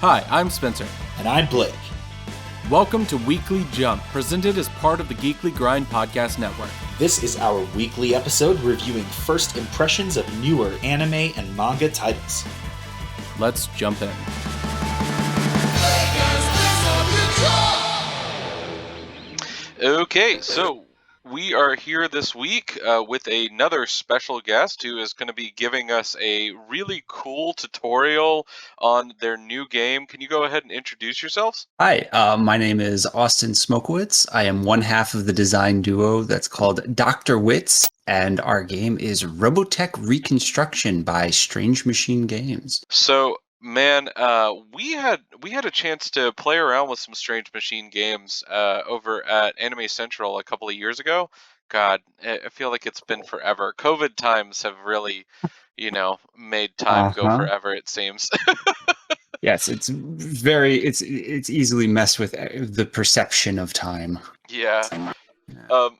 Hi, I'm Spencer. And I'm Blake. Welcome to Weekly Jump, presented as part of the Geekly Grind Podcast Network. This is our weekly episode reviewing first impressions of newer anime and manga titles. Let's jump in. Okay, so we are here this week with another special guest who is going to be giving us a really cool tutorial on their new game. Can you go ahead and introduce yourselves? Hi, my name is Austin Smokowitz. I am one half of the design duo that's called Dr. Witcz, and our game is Robotech Reconstruction by Strange Machine Games. So, man, we had a chance to play around with some Strange Machine games over at Anime Central a couple of years ago. God, I feel like it's been forever. COVID times have really, made time go forever, it seems. Yes, it's easily messed with the perception of time. Yeah.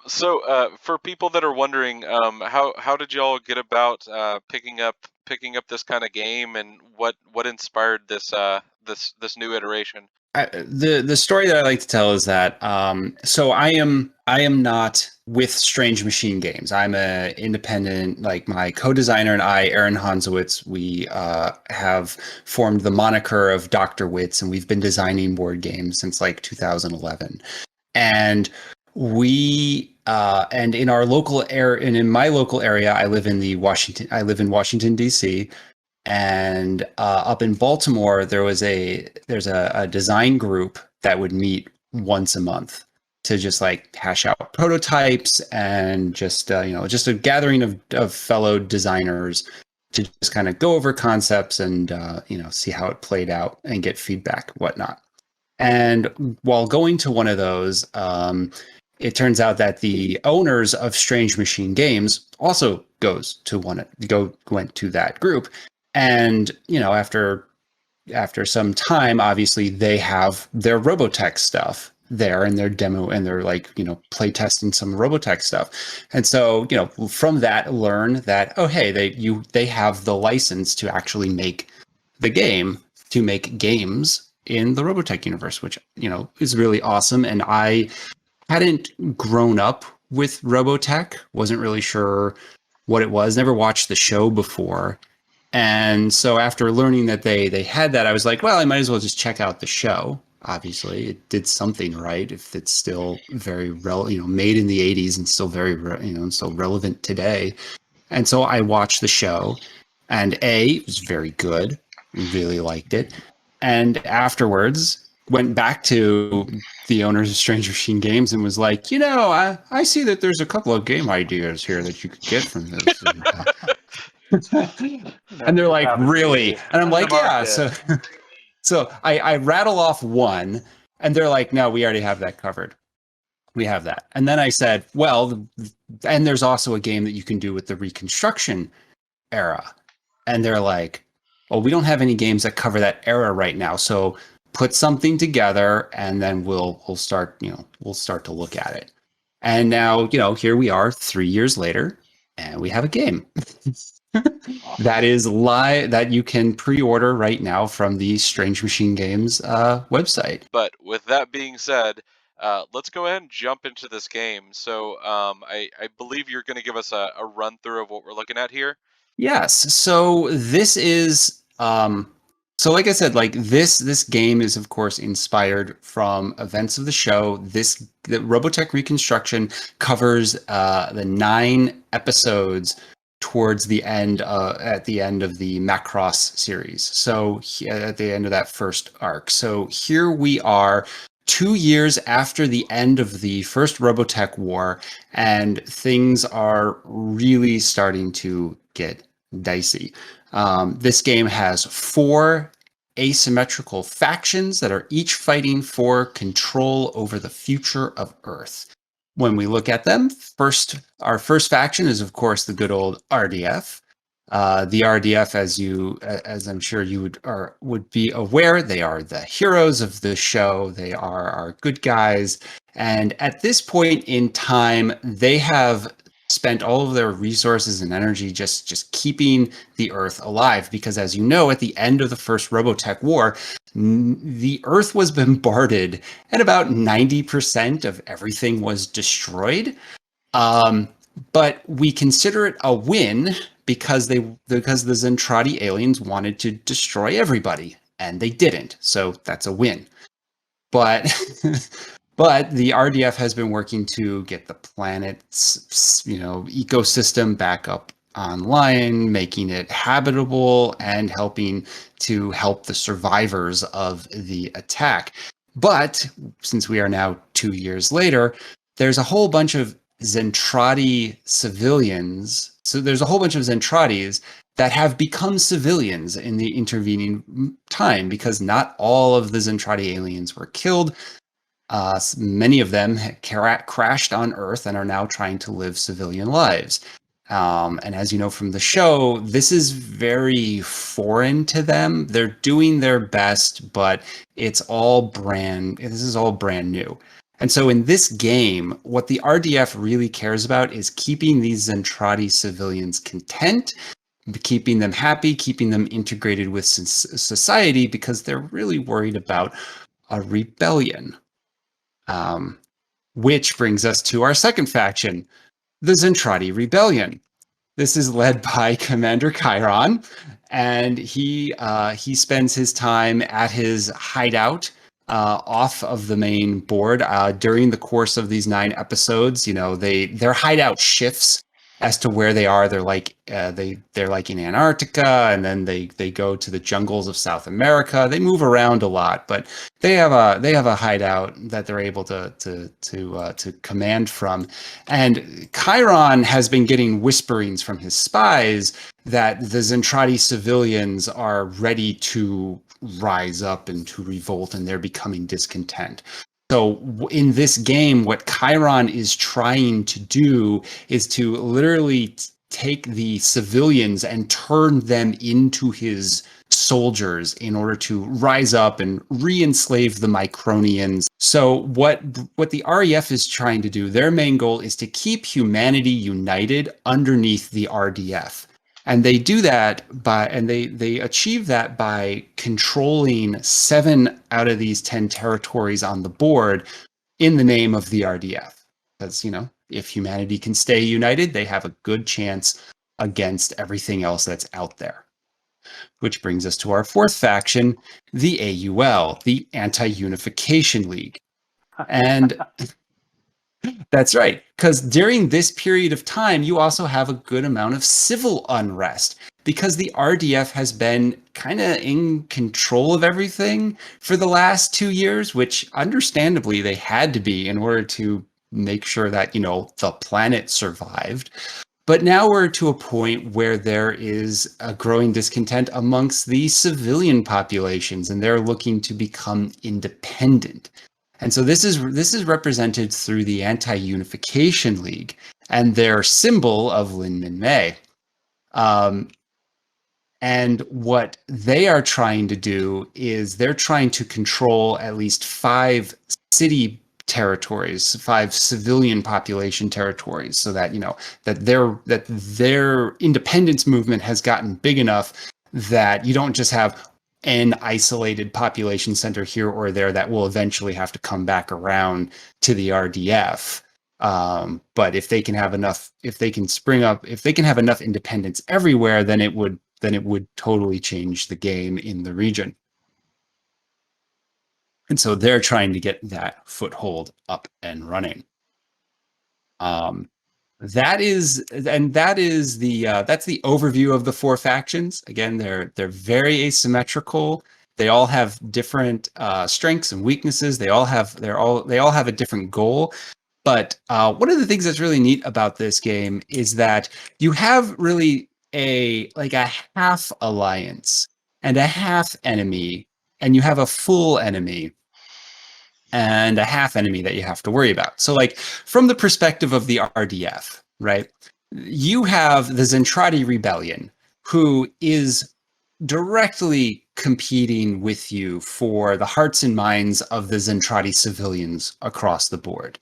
So for people that are wondering, how did y'all get about picking up this kind of game, and what inspired this new iteration? The story that I like to tell is that so I am not with Strange Machine Games. I'm a independent, like my co-designer and I, Aaron Hansowitz, we have formed the moniker of Dr. Witcz, and we've been designing board games since like 2011. And we and in our local area, and in my local area, I live in Washington D.C. And up in Baltimore, there's a design group that would meet once a month to just like hash out prototypes and just a gathering of fellow designers to just kind of go over concepts and see how it played out and get feedback, whatnot. And while going to one of those, it turns out that the owners of Strange Machine Games also went to that group. And, after some time, obviously they have their Robotech stuff there and their demo, and they're like, play testing some Robotech stuff. And so, from that, learn that, oh, hey, they have the license to actually make the game, to make games in the Robotech universe, which, is really awesome. And I hadn't grown up with Robotech, wasn't really sure what it was, never watched the show before. And so after learning that they had that, I was like, well, I might as well just check out the show. Obviously, it did something right if it's still very made in the 80s and still very still relevant today. And so I watched the show, and it was very good. Really liked it. And afterwards went back to the owners of Strange Machine Games and was like, I see that there's a couple of game ideas here that you could get from this. And they're like, really? And I'm like, yeah. So I rattle off one, and they're like, no, we already have that covered. We have that. And then I said, well, and there's also a game that you can do with the Reconstruction era. And they're like, well, we don't have any games that cover that era right now. So put something together, and then we'll start to look at it. And now, here we are 3 years later, and we have a game. That is live, that you can pre-order right now from the Strange Machine Games website. But with that being said, let's go ahead and jump into this game. So I believe you're going to give us a run through of what we're looking at here. Yes. So this is so like I said, like this game is of course inspired from events of the show. The Robotech Reconstruction covers the 9 episodes towards the end, at the end of the Macross series. So at the end of that first arc. So here we are 2 years after the end of the first Robotech war, and things are really starting to get dicey. This game has 4 asymmetrical factions that are each fighting for control over the future of Earth. When we look at them, our first faction is, of course, the good old RDF. The RDF, as I'm sure you would be aware, they are the heroes of the show. They are our good guys. And at this point in time, they have spent all of their resources and energy just keeping the Earth alive. Because as you know, at the end of the first Robotech War, the Earth was bombarded and about 90% of everything was destroyed. But we consider it a win because the Zentradi aliens wanted to destroy everybody, and they didn't. So that's a win. But but the RDF has been working to get the planet's ecosystem back up online, making it habitable and helping to help the survivors of the attack. But since we are now 2 years later, there's a whole bunch of Zentradi civilians. So there's a whole bunch of Zentradis that have become civilians in the intervening time, because not all of the Zentradi aliens were killed. Many of them crashed on Earth and are now trying to live civilian lives. And as you know from the show, this is very foreign to them. They're doing their best, but this is all brand new. And so in this game, what the RDF really cares about is keeping these Zentradi civilians content, keeping them happy, keeping them integrated with society, because they're really worried about a rebellion. Which brings us to our second faction, the Zentradi Rebellion. This is led by Commander Chiron, and he spends his time at his hideout off of the main board during the course of these 9 episodes. Their hideout shifts as to where they are. They're like in Antarctica, and then they go to the jungles of South America. They move around a lot, but they have a hideout that they're able to command from. And Chiron has been getting whisperings from his spies that the Zentradi civilians are ready to rise up and to revolt, and they're becoming discontent. So in this game, what Chiron is trying to do is to literally take the civilians and turn them into his soldiers in order to rise up and re-enslave the Micronians. So what the REF is trying to do, their main goal is to keep humanity united underneath the RDF. And they do that they achieve that by controlling 7 out of these 10 territories on the board in the name of the RDF. Because, if humanity can stay united, they have a good chance against everything else that's out there. Which brings us to our fourth faction, the AUL, the Anti-Unification League. And that's right, because during this period of time, you also have a good amount of civil unrest, because the RDF has been kind of in control of everything for the last 2 years, which understandably they had to be in order to make sure that, the planet survived. But now we're to a point where there is a growing discontent amongst the civilian populations, and they're looking to become independent. And so this is represented through the Anti-Unification League and their symbol of Lin Min Mei. And what they are trying to do is they're trying to control at least 5 city territories, 5 civilian population territories, so that that their independence movement has gotten big enough that you don't just have an isolated population center here or there that will eventually have to come back around to the RDF. But if they can have enough independence everywhere, then it would totally change the game in the region. And so they're trying to get that foothold up and running. That's the overview of the 4 factions. Again, they're very asymmetrical. They all have different strengths and weaknesses. They all have a different goal. But one of the things that's really neat about this game is that you have really a half alliance and a half enemy, and you have a full enemy and a half enemy that you have to worry about. So from the perspective of the RDF, right, you have the Zentradi Rebellion, who is directly competing with you for the hearts and minds of the Zentradi civilians across the board.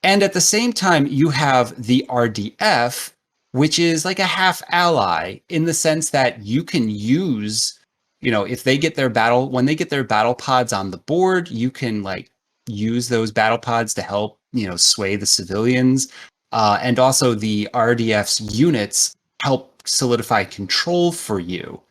And at the same time, you have the RDF, which is like a half ally in the sense that you can use, if they get when they get their battle pods on the board, you can like use those battle pods to help, sway the civilians. And also the RDF's units help solidify control for you.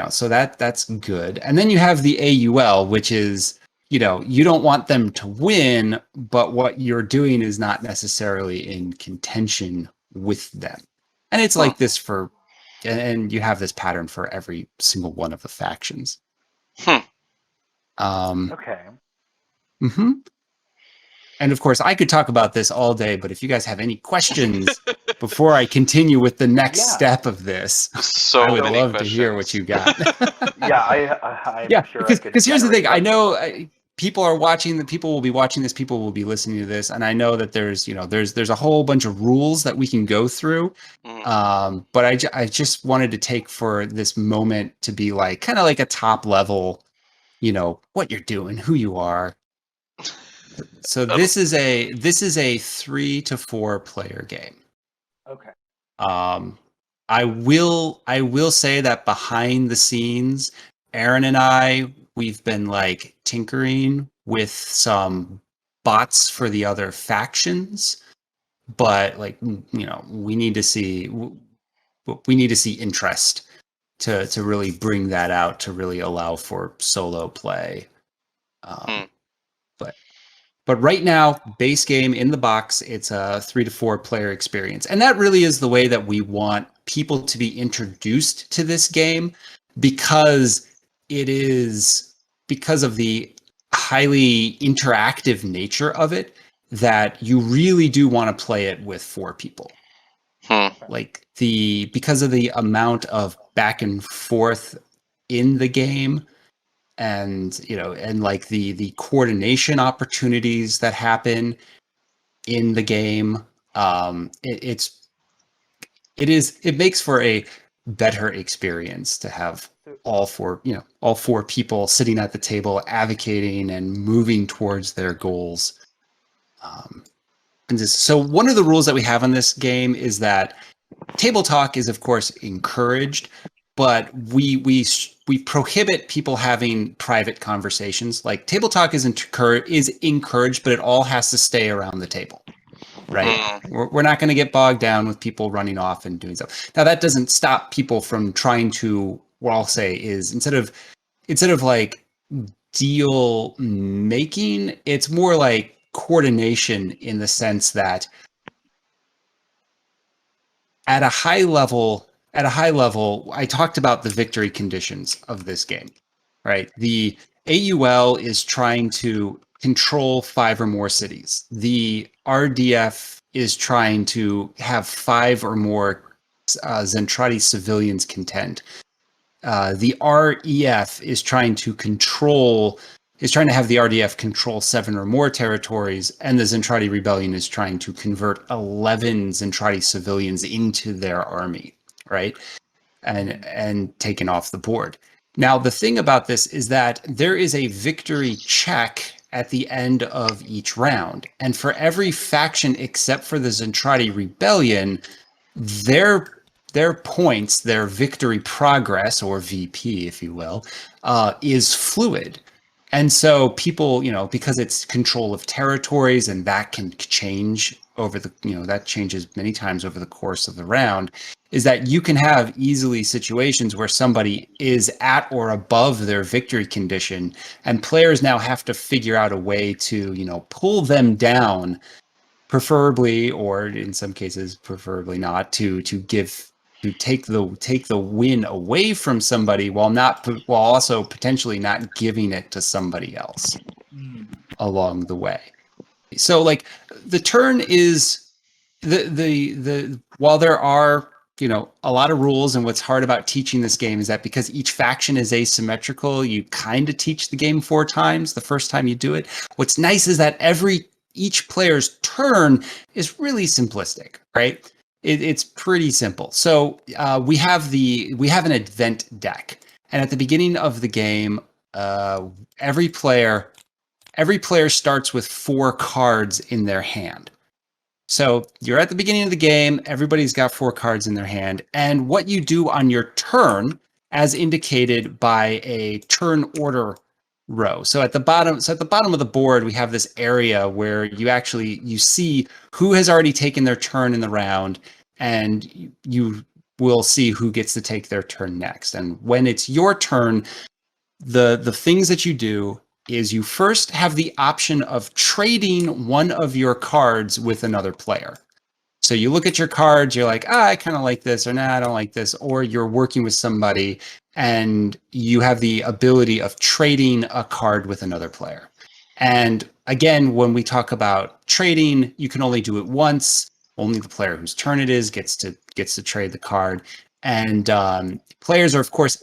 So that's good. And then you have the AUL, which is, you don't want them to win, but what you're doing is not necessarily in contention with them. And it's like this and you have this pattern for every single one of the factions. Okay. Mm-hmm. And of course, I could talk about this all day, but if you guys have any questions before I continue with the next step of this, I would love to hear what you got. I'm sure. Because here's the thing: I know people are watching. People will be watching this. People will be listening to this, and I know that there's a whole bunch of rules that we can go through. But I just wanted to take for this moment to be like kind of like a top level, what you're doing, who you are. So this is a 3 to 4 player game. Okay. I will say that behind the scenes, Aaron and we've been like tinkering with some bots for the other factions, but like we need to see interest to really bring that out, to really allow for solo play. But right now, base game in the box, it's a 3 to 4 player experience. And that really is the way that we want people to be introduced to this game, because of the highly interactive nature of it, that you really do want to play it with 4 people. Like because of the amount of back and forth in the game, and like the coordination opportunities that happen in the game, it makes for a better experience to have all four people sitting at the table advocating and moving towards their goals. So one of the rules that we have on this game is that table talk is of course encouraged, but we prohibit people having private conversations. Like table talk is encouraged, but it all has to stay around the table, right? We're not going to get bogged down with people running off and doing stuff. Now that doesn't stop people from trying to. What I'll say is instead of like deal making, it's more like coordination, in the sense that at a high level, I talked about the victory conditions of this game, right? The AUL is trying to control 5 or more cities. The RDF is trying to have 5 or more Zentradi civilians contend. The REF is trying to have the RDF control 7 or more territories, and the Zentradi Rebellion is trying to convert 11 Zentradi civilians into their army, right? And taken off the board. Now, the thing about this is that there is a victory check at the end of each round. And for every faction except for the Zentradi Rebellion, their points, their victory progress, or VP, if you will, is fluid. And so people, because it's control of territories, and that can change that changes many times over the course of the round, is that you can have easily situations where somebody is at or above their victory condition, and players now have to figure out a way to, pull them down, preferably, or in some cases, preferably not, to take the win away from somebody while also potentially not giving it to somebody else along the way. So like the turn is the while there are a lot of rules, and what's hard about teaching this game is that because each faction is asymmetrical, you kind of teach the game 4 times the first time you do it. What's nice is that each player's turn is really simplistic, right? It's pretty simple. So we have an event deck, and at the beginning of the game, every player every player starts with 4 cards in their hand. So you're at the beginning of the game, everybody's got 4 cards in their hand, and what you do on your turn, as indicated by a turn order row. So at the bottom of the board, we have this area where you see who has already taken their turn in the round, and you will see who gets to take their turn next. And when it's your turn, the things that you do is you first have the option of trading one of your cards with another player. So you look at your cards, you're like, I kind of like this, or nah, I don't like this, or you're working with somebody and you have the ability of trading a card with another player. And again, when we talk about trading, you can only do it once. Only the player whose turn it is gets to trade the card. And players are, of course,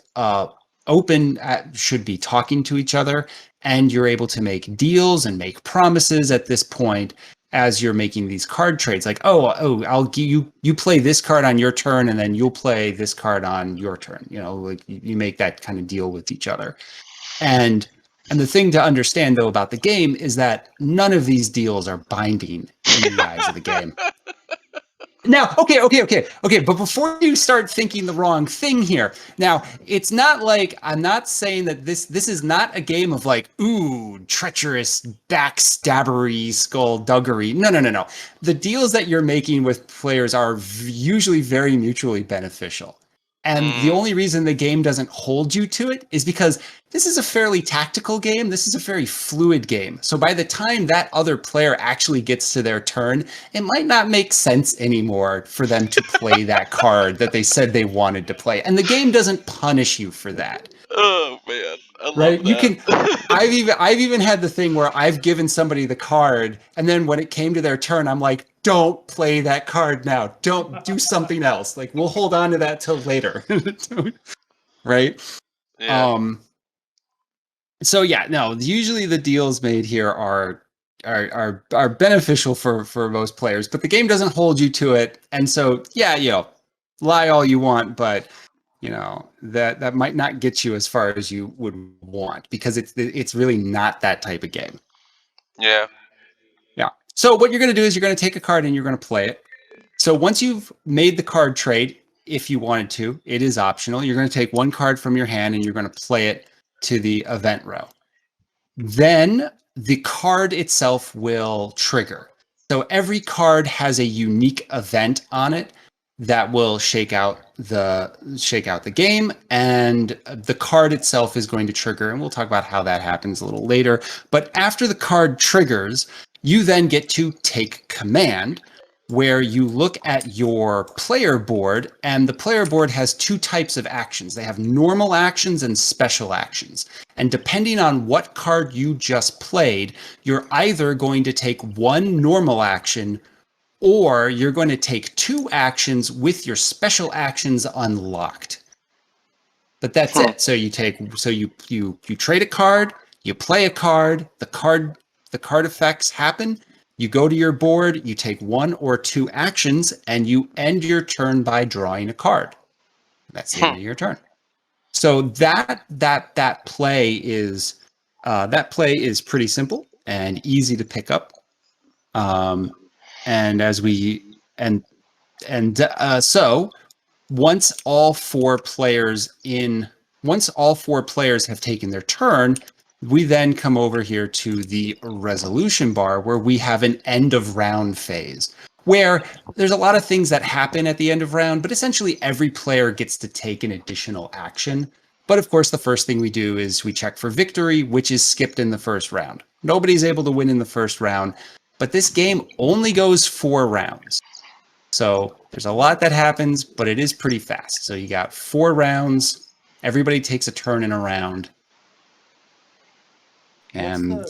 should be talking to each other, and you're able to make deals and make promises at this point as you're making these card trades. Like, I'll give you play this card on your turn, and then you'll play this card on your turn. Like you make that kind of deal with each other. And the thing to understand though about the game is that none of these deals are binding in the eyes of the game. Now, okay. But before you start thinking the wrong thing here, now it's not like I'm not saying that this is not a game of like, ooh, treacherous backstabbery, skullduggery. No. The deals that you're making with players are usually very mutually beneficial. And the only reason the game doesn't hold you to it is because this is a fairly tactical game. This is a very fluid game. So by the time that other player actually gets to their turn, it might not make sense anymore for them to play that card that they said they wanted to play. And the game doesn't punish you for that. Oh man, I love right? that. You can. I've even had the thing where I've given somebody the card, and then when it came to their turn, I'm like, don't play that card now. Don't do something else. Like, we'll hold on to that till later. Right? Yeah. So yeah, no, usually the deals made here are beneficial for most players, but the game doesn't hold you to it. And so yeah, lie all you want, but that might not get you as far as you would want, because it's really not that type of game. Yeah. So what you're going to do is you're going to take a card and you're going to play it. So once you've made the card trade, if you wanted to, it is optional. You're going to take one card from your hand and you're going to play it to the event row. Then the card itself will trigger. So every card has a unique event on it that will shake out the game, and the card itself is going to trigger, and we'll talk about how that happens a little later. But after the card triggers, you then get to take command, where you look at your player board, and the player board has 2 types of actions. They have normal actions and special actions. And depending on what card you just played, you're either going to take 1 normal action, or you're going to take 2 actions with your special actions unlocked. But that's it. So you trade a card, you play a card, the card effects happen. You go to your board, you take 1 or 2 actions, and you end your turn by drawing a card. That's the end of your turn. So that play is pretty simple and easy to pick up. So once all 4 players have taken their turn, we then come over here to the resolution bar, where we have an end of round phase, where there's a lot of things that happen at the end of round, but essentially every player gets to take an additional action. But of course, the first thing we do is we check for victory, which is skipped in the first round. Nobody's able to win in the first round, but this game only goes 4 rounds. So there's a lot that happens, but it is pretty fast. So you got 4 rounds. Everybody takes a turn in a round. And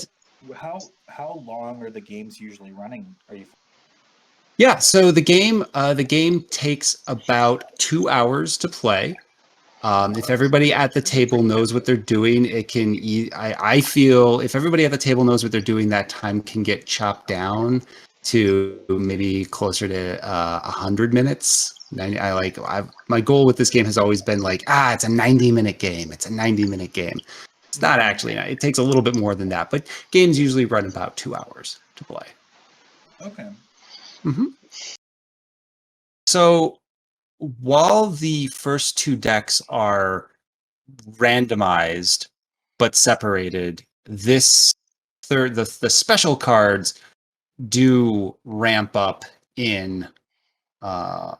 how long are the games usually running? Yeah, so the game takes about 2 hours to play. If everybody at the table knows what they're doing, it can. I feel if everybody at the table knows what they're doing, that time can get chopped down to maybe closer to 100 minutes. My goal with this game has always been like, it's a 90-minute game. It's a 90-minute game. It's not actually. It takes a little bit more than that, but games usually run about 2 hours to play. Okay. Mm-hmm. So while the first 2 decks are randomized but separated, this third, the special cards do ramp up in abilities,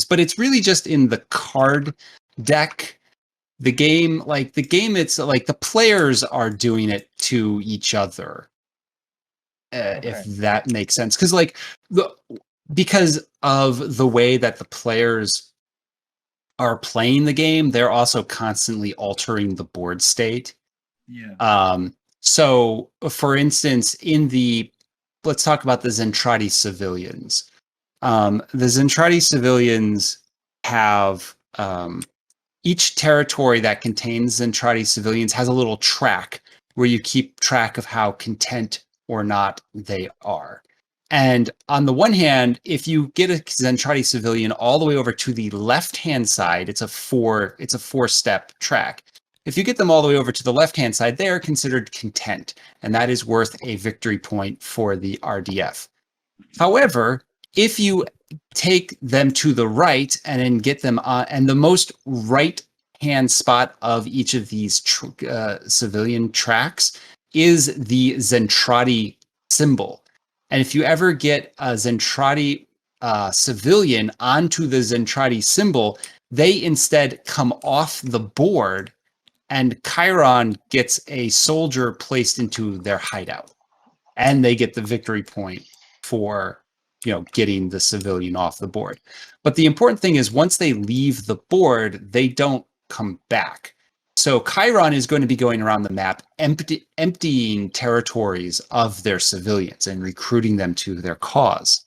but it's really just in the card deck. The game, it's like the players are doing it to each other, if that makes sense. Because of the way that the players are playing the game, they're also constantly altering the board state. Yeah. So, for instance, let's talk about the Zentradi civilians. The Zentradi civilians have each territory that contains Zentradi civilians has a little track where you keep track of how content or not they are. And on the one hand, if you get a Zentradi civilian all the way over to the left-hand side, it's a 4-step track. If you get them all the way over to the left-hand side, they are considered content, and that is worth a victory point for the RDF. However, if you take them to the right and then get them on, and the most right-hand spot of each of these civilian tracks is the Zentradi symbol. And if you ever get a Zentradi civilian onto the Zentradi symbol, they instead come off the board, and Chiron gets a soldier placed into their hideout, and they get the victory point for getting the civilian off the board. But the important thing is, once they leave the board, they don't come back. So Chiron is going to be going around the map emptying territories of their civilians and recruiting them to their cause.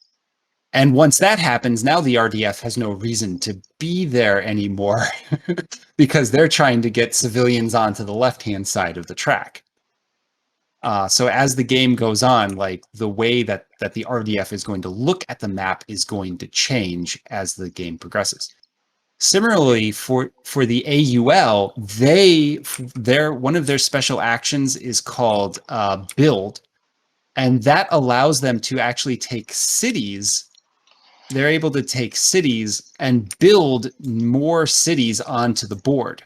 And once that happens, now the RDF has no reason to be there anymore because they're trying to get civilians onto the left-hand side of the track. So as the game goes on, like the way that the RDF is going to look at the map is going to change as the game progresses. Similarly, for the AUL, one of their special actions is called build, and that allows them to actually take cities. They're able to take cities and build more cities onto the board.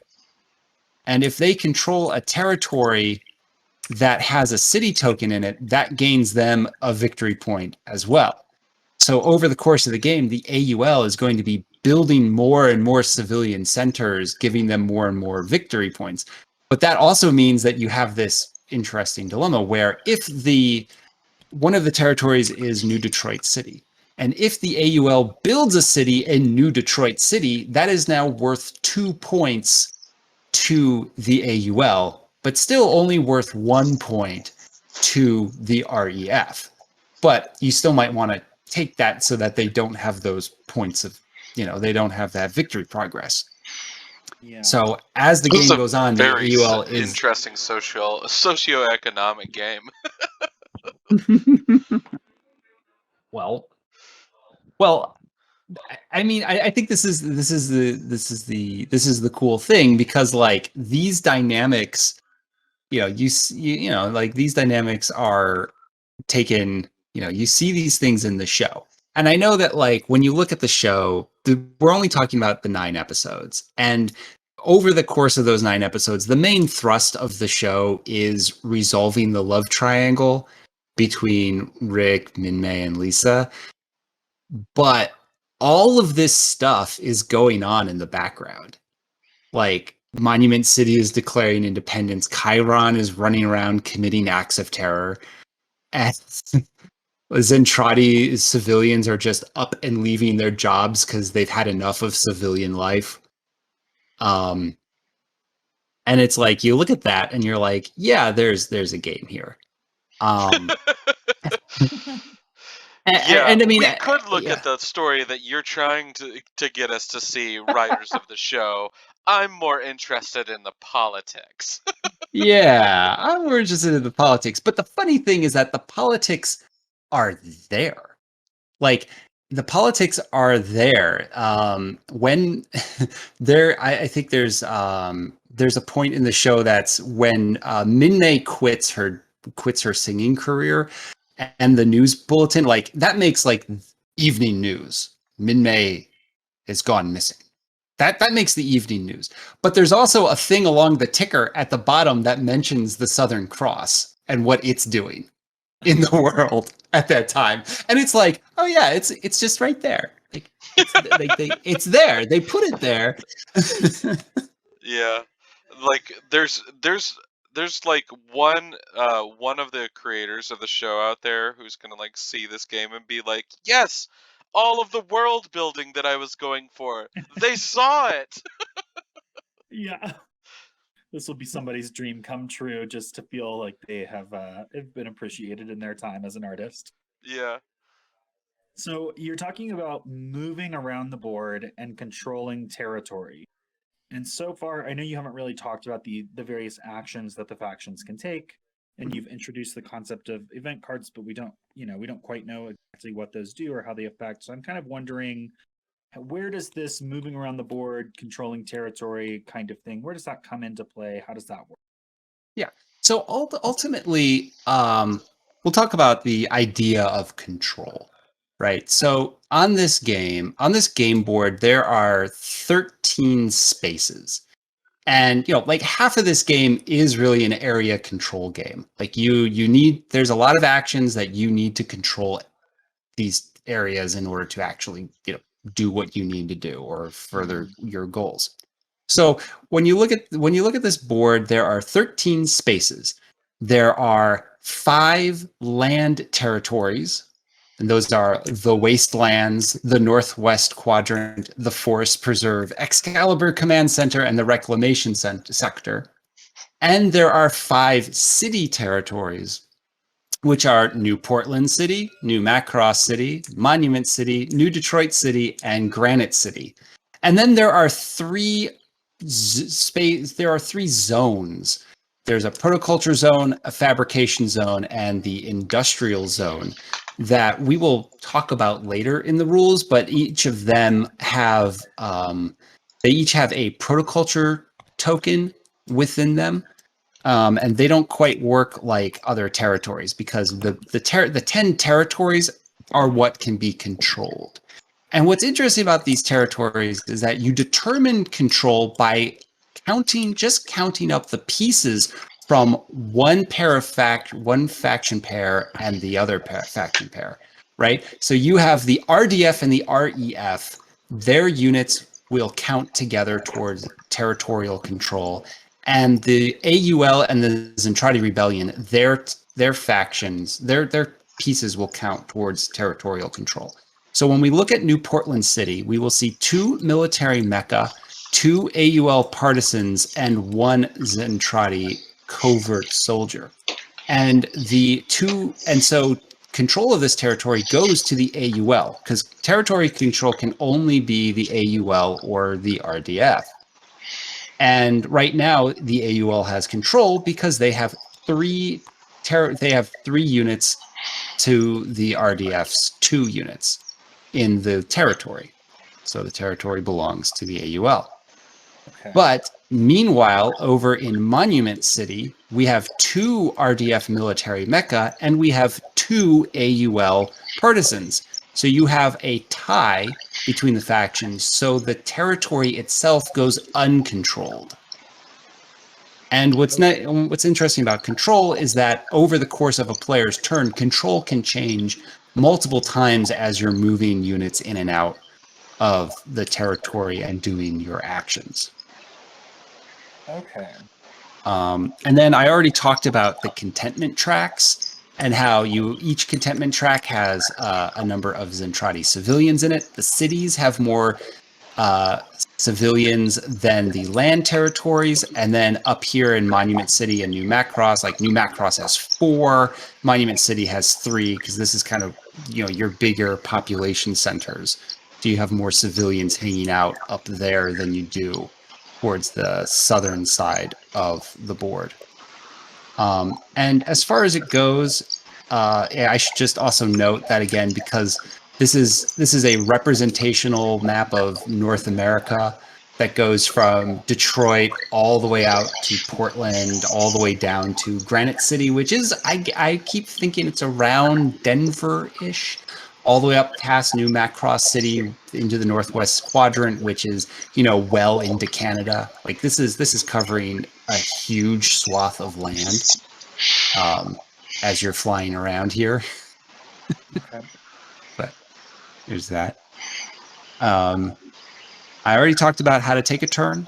And if they control a territory that has a city token in it, that gains them a victory point as well. So over the course of the game, the AUL is going to be building more and more civilian centers, giving them more and more victory points. But that also means that you have this interesting dilemma where if one of the territories is New Detroit City, and if the AUL builds a city in New Detroit City, that is now worth 2 points to the AUL, but still only worth 1 point to the REF. But you still might want to take that so that they don't have those points of, they don't have that victory progress. Yeah. So as the game goes on, the AUL is interesting socioeconomic game. well, I mean, I think this is the cool thing, because like these dynamics, like these dynamics are taken, you see these things in the show. And I know that like when you look at the show, we're only talking about the 9 episodes. And over the course of those 9 episodes, the main thrust of the show is resolving the love triangle between Rick, Minmay, and Lisa. But all of this stuff is going on in the background. Like Monument City is declaring independence. Chiron is running around committing acts of terror. And Zentradi civilians are just up and leaving their jobs because they've had enough of civilian life. And it's like, you look at that and you're like, yeah, there's a game here. And I mean, we could look at the story that you're trying to get us to see, writers of the show. I'm more interested in the politics. Yeah, I'm more interested in the politics. But the funny thing is that the politics are there. Like, the politics are there. When I think there's a point in the show that's when Minmay quits her singing career, and the news bulletin, like, that makes like evening news. Minmay has gone missing. That makes the evening news. But there's also a thing along the ticker at the bottom that mentions the Southern Cross and what it's doing in the world at that time. And it's like, oh yeah, it's just right there. Like, it's there. They put it there. Yeah, like there's like one of the creators of the show out there who's gonna like see this game and be like, yes, all of the world building that I was going for, they saw it. Yeah. This will be somebody's dream come true, just to feel like they have been appreciated in their time as an artist. Yeah. So you're talking about moving around the board and controlling territory. And so far, I know you haven't really talked about the various actions that the factions can take, and you've introduced the concept of event cards, but we don't quite know exactly what those do or how they affect. So I'm kind of wondering, where does this moving around the board, controlling territory kind of thing, where does that come into play? How does that work? Yeah. So ultimately, we'll talk about the idea of control, right? So on this game board, there are 13 spaces. And, like, half of this game is really an area control game. Like, there's a lot of actions that you need to control these areas in order to actually, do what you need to do or further your goals. So when you look at this board, there are 13 spaces. There are 5 land territories, and those are the Wastelands, the Northwest Quadrant, the Forest Preserve, Excalibur Command Center, and the Reclamation Sector. And there are 5 city territories, which are New Portland City, New Macross City, Monument City, New Detroit City, and Granite City. And then there are 3 zones. There's a protoculture zone, a fabrication zone, and the industrial zone that we will talk about later in the rules, but each of them have they each have a protoculture token within them. And they don't quite work like other territories because the 10 territories are what can be controlled. And what's interesting about these territories is that you determine control by counting up the pieces from one faction pair and the other faction pair, right? So you have the RDF and the REF. Their units will count together towards territorial control. And the AUL and the Zentradi Rebellion, their factions, their pieces will count towards territorial control. So when we look at New Portland City, we will see 2 military mecha, 2 AUL partisans, and 1 Zentradi covert soldier. And so control of this territory goes to the AUL, because territory control can only be the AUL or the RDF. And right now, the AUL has control because they have 3 units to the RDF's 2 units in the territory. So the territory belongs to the AUL. Okay. But meanwhile, over in Monument City, we have 2 RDF military mecha and we have 2 AUL partisans. So you have a tie between the factions, so the territory itself goes uncontrolled. And what's interesting about control is that over the course of a player's turn, control can change multiple times as you're moving units in and out of the territory and doing your actions. Okay. And then I already talked about the contentment tracks and how each contentment track has a number of Zentradi civilians in it. The cities have more civilians than the land territories. And then up here in Monument City and New Macross, like New Macross has 4, Monument City has 3, because this is kind of, your bigger population centers. So you have more civilians hanging out up there than you do towards the southern side of the board. And as far as it goes, I should just also note that again, because This is a representational map of North America that goes from Detroit all the way out to Portland, all the way down to Granite City, which is, I keep thinking it's around Denver-ish, all the way up past New Macross City into the Northwest Quadrant, which is, well into Canada. Like this is covering a huge swath of land as you're flying around here. Okay. But there's that. I already talked about how to take a turn.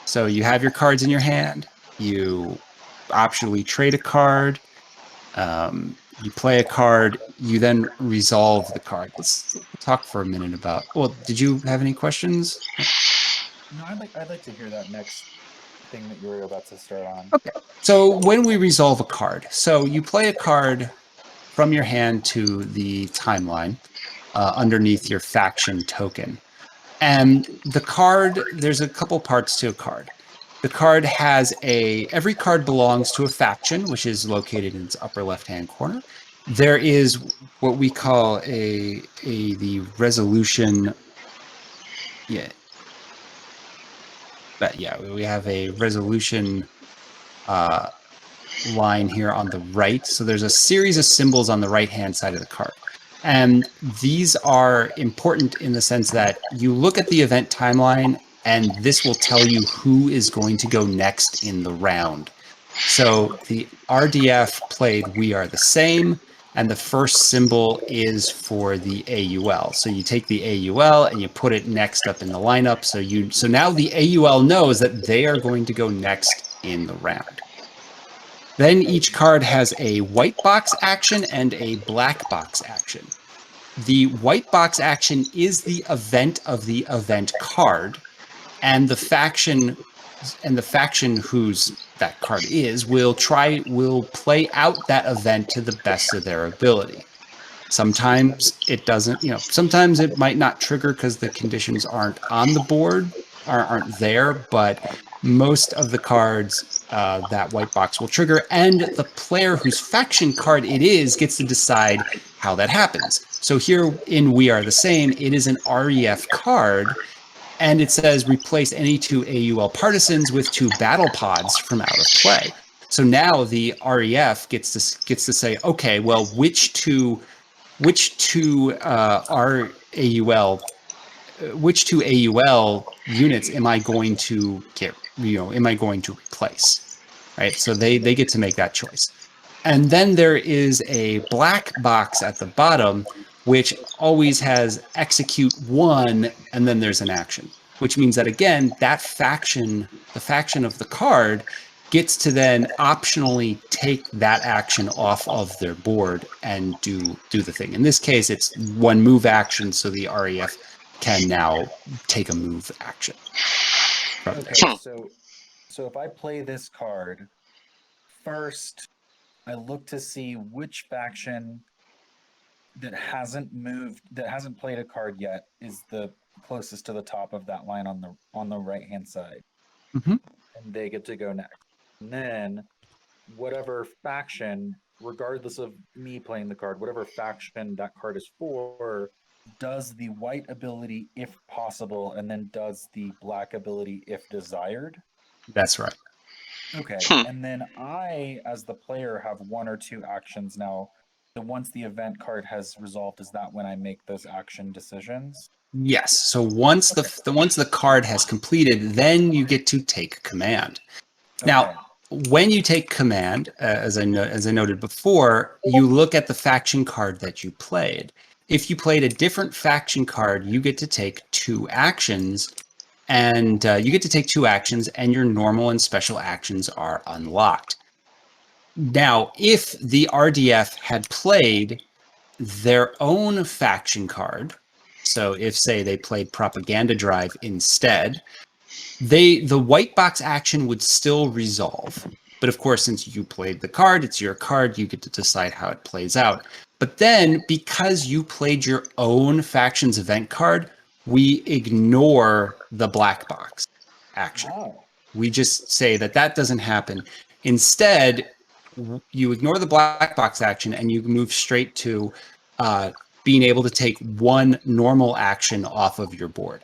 So you have your cards in your hand. You optionally trade a card. You play a card. You then resolve the card. Let's talk for a minute about. Well, did you have any questions? No, I'd like to hear that next thing that you were about to start on. Okay. So when we resolve a card, so you play a card from your hand to the timeline underneath your faction token. And the card, there's a couple parts to a card. The card has every card belongs to a faction, which is located in its upper left-hand corner. There is what we call the resolution. Yeah. But yeah, we have a resolution line here on the right. So there's a series of symbols on the right-hand side of the card. And these are important in the sense that you look at the event timeline and this will tell you who is going to go next in the round. So the RDF played We Are the Same, and the first symbol is for the AUL. So you take the AUL and you put it next up in the lineup. So now the AUL knows that they are going to go next in the round. Then each card has a white box action and a black box action. The white box action is the event of the event card, and the faction whose that card is will play out that event to the best of their ability. Sometimes it doesn't, sometimes it might not trigger because the conditions aren't on the board, aren't there, but most of the cards that white box will trigger, and the player whose faction card it is gets to decide how that happens. So here in We Are the Same, it is an REF card, and it says replace any 2 AUL partisans with 2 battle pods from out of play. So now the REF gets to say, okay, well, which two AUL units am I going to replace, right? So they get to make that choice. And then there is a black box at the bottom, which always has execute 1, and then there's an action, which means that, again, that faction, the faction of the card, gets to then optionally take that action off of their board and do the thing. In this case, it's 1 move action, so the REF can now take a move action. Okay, so if I play this card, first I look to see which faction that hasn't played a card yet is the closest to the top of that line on the right hand side. Mm-hmm. And they get to go next. And then whatever faction, regardless of me playing the card, whatever faction that card is for, does the white ability if possible, and then does the black ability if desired. That's right. Okay, and then I, as the player, have 1 or 2 actions now. So once the event card has resolved, is that when I make those action decisions? Yes. So once the card has completed, then you get to take command. Okay. Now, when you take command, as I noted before, you look at the faction card that you played. If you played a different faction card, you get to take 2 actions, and your normal and special actions are unlocked. Now, if the RDF had played their own faction card, so if, say, they played Propaganda Drive instead, the white box action would still resolve. But of course, since you played the card, it's your card, you get to decide how it plays out. But then, because you played your own faction's event card, we ignore the black box action. Oh. We just say that doesn't happen. Instead, you ignore the black box action and you move straight to being able to take one normal action off of your board.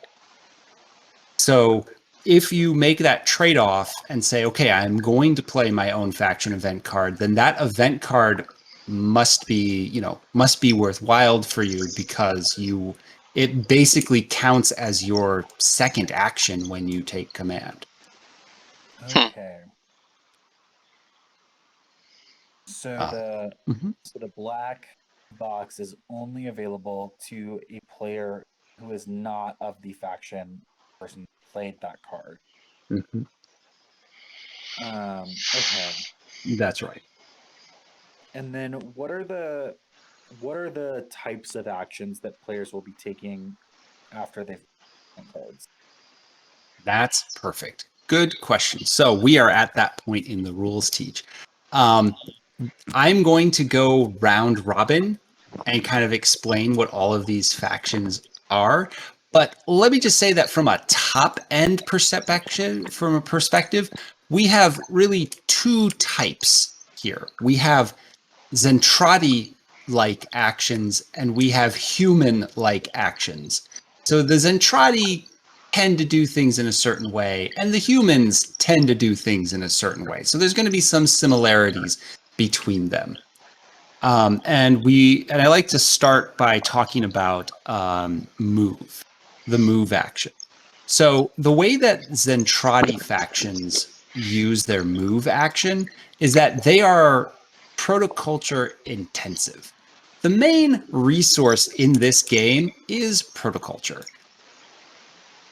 So if you make that trade-off and say, okay, I'm going to play my own faction event card, then that event card must be worthwhile for you, because it basically counts as your second action when you take command. Okay. So Mhm. the black box is only available to a player who is not of the faction person who played that card. Mhm. Okay. That's right. And then what are the types of actions that players will be taking after they've played cards? That's perfect. Good question. So we are at that point in the rules teach. I'm going to go round robin and kind of explain what all of these factions are. But let me just say that from a top end perspective, we have really two types here. We have Zentradi-like actions, and we have human-like actions. So the Zentradi tend to do things in a certain way, and the humans tend to do things in a certain way. So there's going to be some similarities between them. And I like to start by talking about move, the move action. So the way that Zentradi factions use their move action is that they are protoculture intensive. The main resource in this game is protoculture.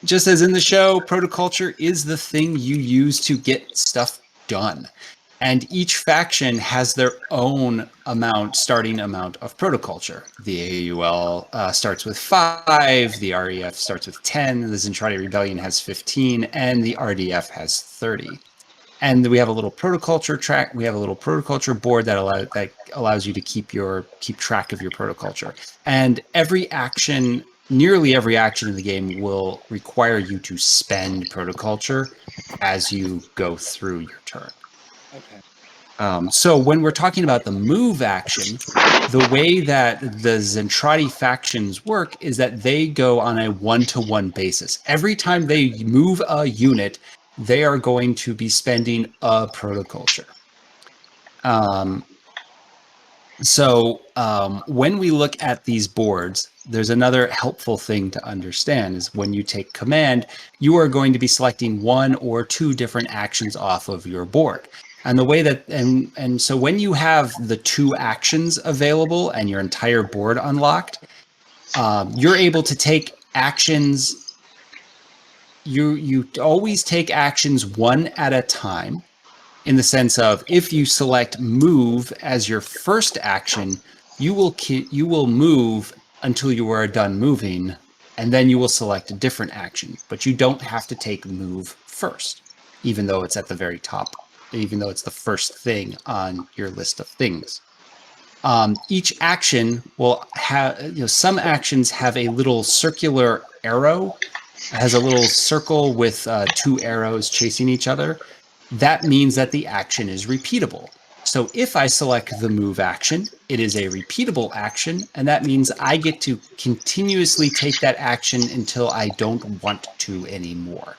Just as in the show, protoculture is the thing you use to get stuff done. And each faction has their own starting amount of protoculture. The AUL starts with 5, the REF starts with 10, the Zentradi Rebellion has 15, and the RDF has 30. And we have a little protoculture track. We have a little protoculture board that allows you to keep track of your protoculture. And nearly every action in the game will require you to spend protoculture as you go through your turn. Okay. So when we're talking about the move action, the way that the Zentradi factions work is that they go on a one-to-one basis. Every time they move a unit, they are going to be spending a protoculture. When we look at these boards, there's another helpful thing to understand is when you take command, you are going to be selecting one or two different actions off of your board. And the way that, and so when you have the two actions available and your entire board unlocked, you're able to take actions. You always take actions one at a time, in the sense of if you select move as your first action, you will move until you are done moving, and then you will select a different action. But you don't have to take move first, even though it's at the very top, even though it's the first thing on your list of things. Each action will have, some actions have a little circular arrow. It has a little circle with two arrows chasing each other. That means that the action is repeatable. So if I select the move action, it is a repeatable action, and that means I get to continuously take that action until I don't want to anymore.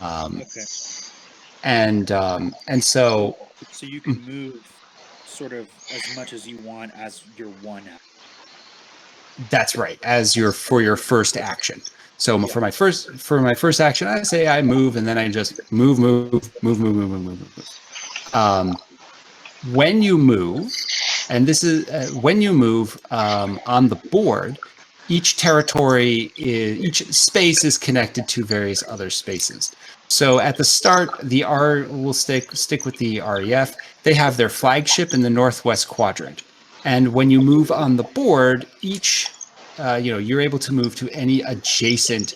Okay. And so you can move sort of as much as you want as your one action. That's right, for your first action. So for my first action, I say I move, and then I just move. When you move, and this is when you move on the board, each space is connected to various other spaces. So at the start, we'll stick with the REF. They have their flagship in the northwest quadrant, and when you move on the board, you're able to move to any adjacent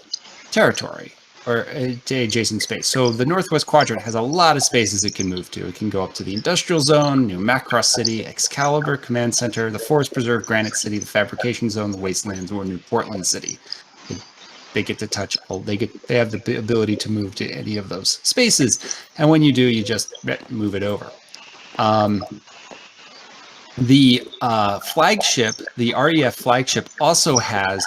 territory or adjacent space. So the northwest quadrant has a lot of spaces it can move to. It can go up to the industrial zone, New Macross City, Excalibur Command Center, the Forest Preserve, Granite City, the Fabrication Zone, the Wastelands, or New Portland City. They get to touch all. They have the ability to move to any of those spaces, and when you do, you just move it over. The flagship, the REF flagship, also has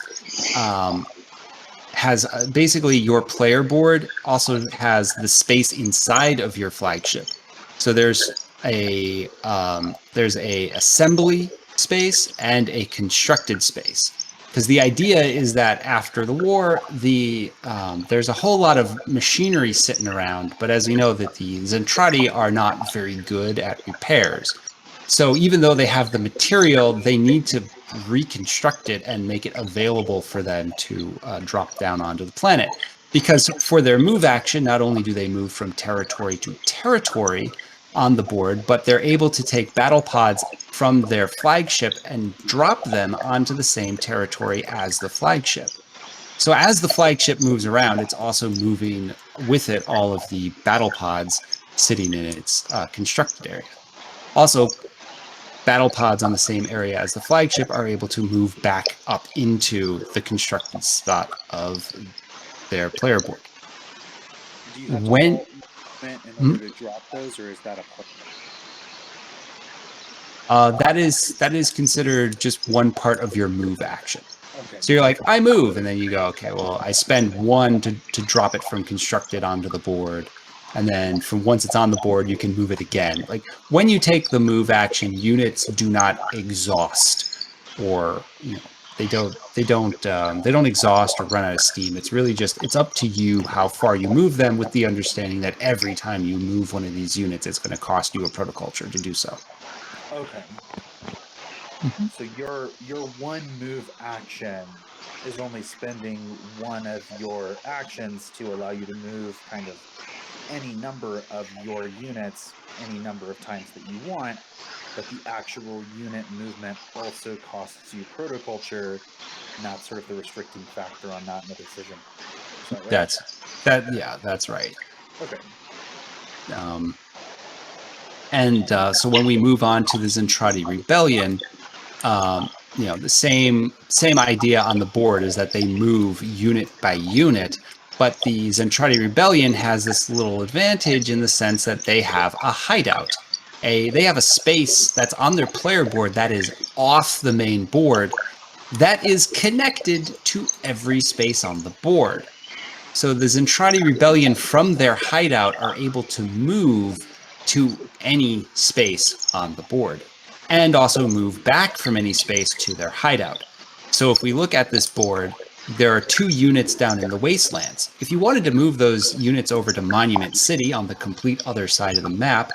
basically your player board also has the space inside of your flagship. So there's a assembly space and a constructed space. Because the idea is that after the war, there's a whole lot of machinery sitting around, but as we know that the Zentradi are not very good at repairs. So even though they have the material, they need to reconstruct it and make it available for them to drop down onto the planet. Because for their move action, not only do they move from territory to territory on the board, but they're able to take battle pods from their flagship and drop them onto the same territory as the flagship. So as the flagship moves around, it's also moving with it all of the battle pods sitting in its constructed area. Also, battle pods on the same area as the flagship are able to move back up into the constructed spot of their player board. Do you have to roll movement in order to drop those, or is that a that is considered just one part of your move action. Okay. So you're like, I move, and then you go, okay, well, I spend one to drop it from constructed onto the board. And then from once it's on the board, you can move it again. Like when you take the move action, units do not exhaust, or they don't exhaust or run out of steam. It's really just it's up to you how far you move them, with the understanding that every time you move one of these units, it's going to cost you a protoculture to do so. Okay. So your one move action is only spending one of your actions to allow you to move kind of any number of your units any number of times that you want, but the actual unit movement also costs you protoculture, not sort of the restricting factor on that in the decision. Is that right? That's right. Okay. So when we move on to the Zentradi Rebellion, the same idea on the board is that they move unit by unit, but the Zentradi Rebellion has this little advantage in the sense that they have a hideout. They have a space that's on their player board that is off the main board that is connected to every space on the board. So the Zentradi Rebellion from their hideout are able to move to any space on the board, and also move back from any space to their hideout. So if we look at this board, there are 2 units down in the wastelands. If you wanted to move those units over to Monument City on the complete other side of the map,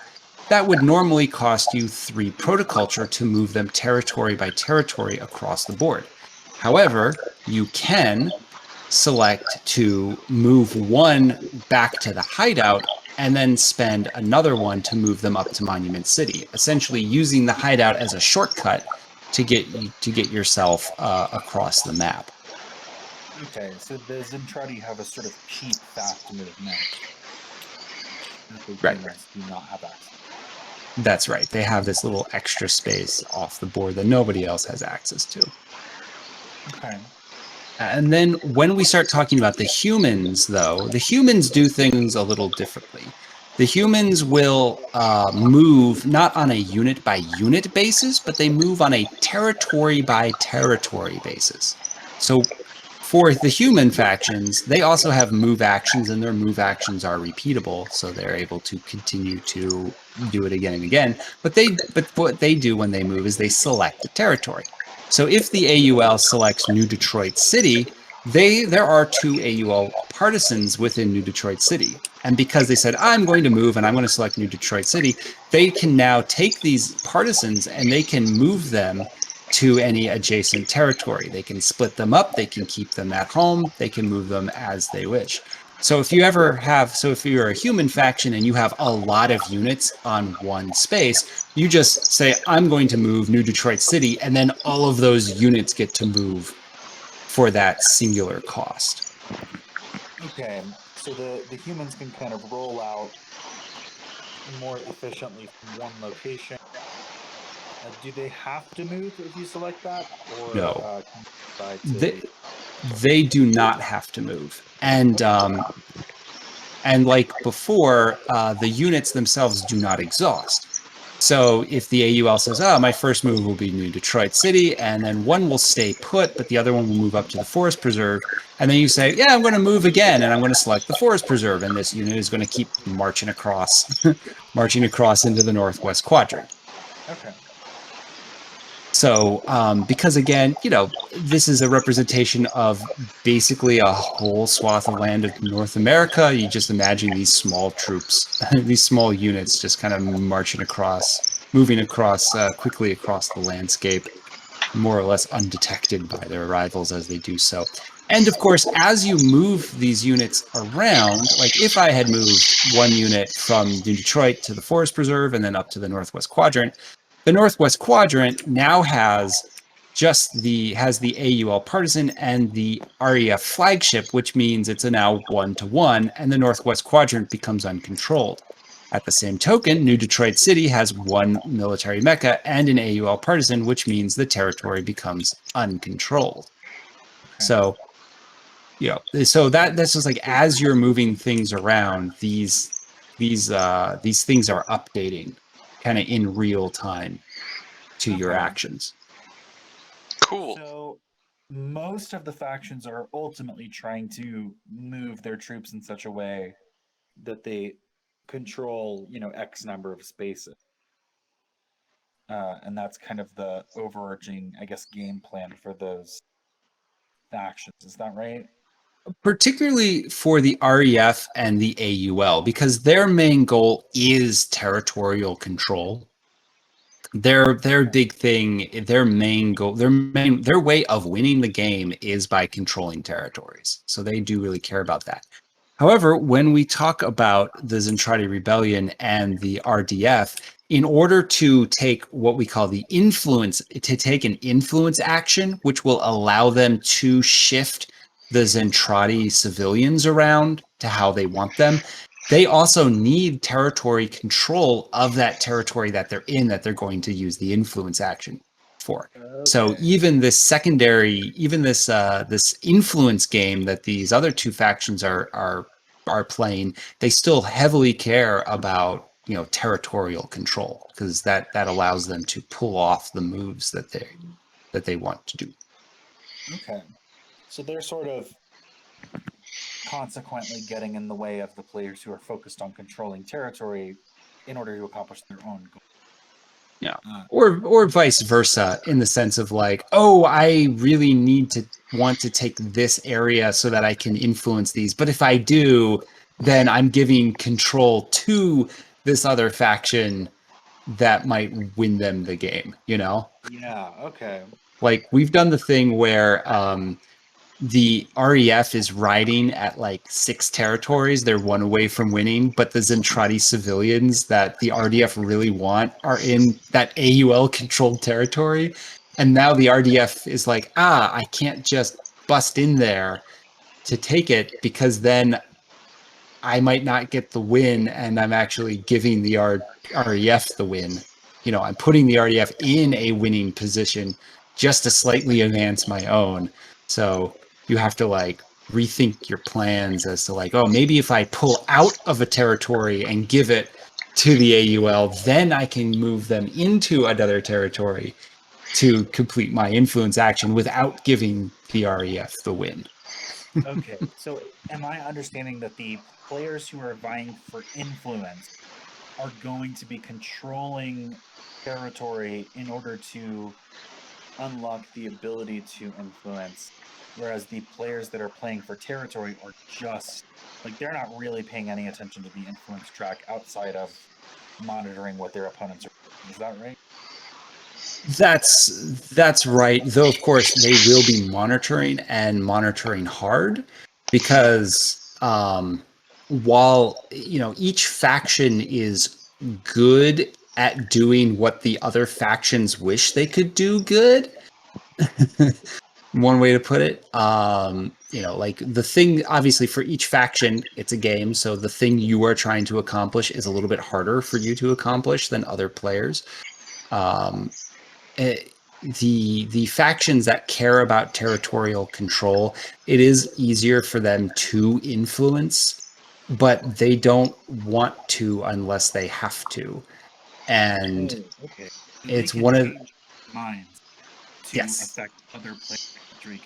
that would normally cost you 3 protoculture to move them territory by territory across the board. However, you can select to move one back to the hideout and then spend another one to move them up to Monument City, essentially using the hideout as a shortcut to get yourself across the map. Okay, so the Zentradi have a sort of cheap, fast movement. Right. Do not have access. That's right. They have this little extra space off the board that nobody else has access to. Okay. And then when we start talking about the humans, though, the humans do things a little differently. The humans will move not on a unit-by-unit basis, but they move on a territory-by-territory basis. So for the human factions, they also have move actions, and their move actions are repeatable, so they're able to continue to do it again and again. But what they do when they move is they select a territory. So if the AUL selects New Detroit City, there are 2 AUL partisans within New Detroit City. And because they said, I'm going to move and I'm going to select New Detroit City, they can now take these partisans and they can move them to any adjacent territory. They can split them up, they can keep them at home, they can move them as they wish. So if you're a human faction and you have a lot of units on one space, you just say, I'm going to move New Detroit City, and then all of those units get to move for that singular cost. Okay, so the humans can kind of roll out more efficiently from one location. Do they have to move if you select that? Or, no. They do not have to move. And like before, the units themselves do not exhaust. So if the AUL says, oh, my first move will be New Detroit City, and then one will stay put, but the other one will move up to the Forest Preserve, and then you say, yeah, I'm going to move again, and I'm going to select the Forest Preserve, and this unit is going to keep marching across, marching across into the Northwest Quadrant. Okay. So, because again, this is a representation of basically a whole swath of land of North America. You just imagine these small troops, these small units just kind of marching across, moving across quickly across the landscape, more or less undetected by their rivals as they do so. And of course, as you move these units around, like if I had moved one unit from New Detroit to the Forest Preserve and then up to the Northwest Quadrant, the Northwest Quadrant now has the AUL Partisan and the REF Flagship, which means it's a now 1-to-1, and the Northwest Quadrant becomes uncontrolled. At the same token, New Detroit City has one military mecha and an AUL Partisan, which means the territory becomes uncontrolled. Okay. So, so that's just like as you're moving things around, these things are updating kind of in real time to your Okay. actions. Cool. So most of the factions are ultimately trying to move their troops in such a way that they control, X number of spaces. And that's kind of the overarching, I guess, game plan for those factions. Is that right? Particularly for the REF and the AUL, because their main goal is territorial control. Their big thing, their main goal, their way of winning the game is by controlling territories. So they do really care about that. However, when we talk about the Zentradi Rebellion and the RDF, in order to take what we call take an influence action, which will allow them to shift the Zentradi civilians around to how they want them, they also need territory control of that territory that they're in, that they're going to use the influence action for. Okay. So even this this influence game that these other two factions are playing, they still heavily care about territorial control, because that allows them to pull off the moves that they want to do. Okay. So they're sort of consequently getting in the way of the players who are focused on controlling territory in order to accomplish their own goal. Yeah. Or vice versa, in the sense of like, oh, I really want to take this area so that I can influence these. But if I do, then I'm giving control to this other faction that might win them the game, Yeah, okay. Like we've done the thing where the REF is riding at like 6 territories. They're one away from winning, but the Zentradi civilians that the RDF really want are in that AUL controlled territory. And now the RDF is like, I can't just bust in there to take it, because then I might not get the win, and I'm actually giving the REF the win. I'm putting the RDF in a winning position just to slightly advance my own. So you have to like rethink your plans as to like, oh, maybe if I pull out of a territory and give it to the AUL, then I can move them into another territory to complete my influence action without giving the REF the win. Okay, so am I understanding that the players who are vying for influence are going to be controlling territory in order to unlock the ability to influence, whereas the players that are playing for territory are just, like, they're not really paying any attention to the influence track outside of monitoring what their opponents are doing. Is that right? That's right. Though, of course, they will be monitoring hard, because while each faction is good at doing what the other factions wish they could do good, one way to put it, like the thing, obviously for each faction, it's a game, so the thing you are trying to accomplish is a little bit harder for you to accomplish than other players. The factions that care about territorial control, it is easier for them to influence, but they don't want to unless they have to. and okay. So it's they can one of change minds to yes, affect other players' victory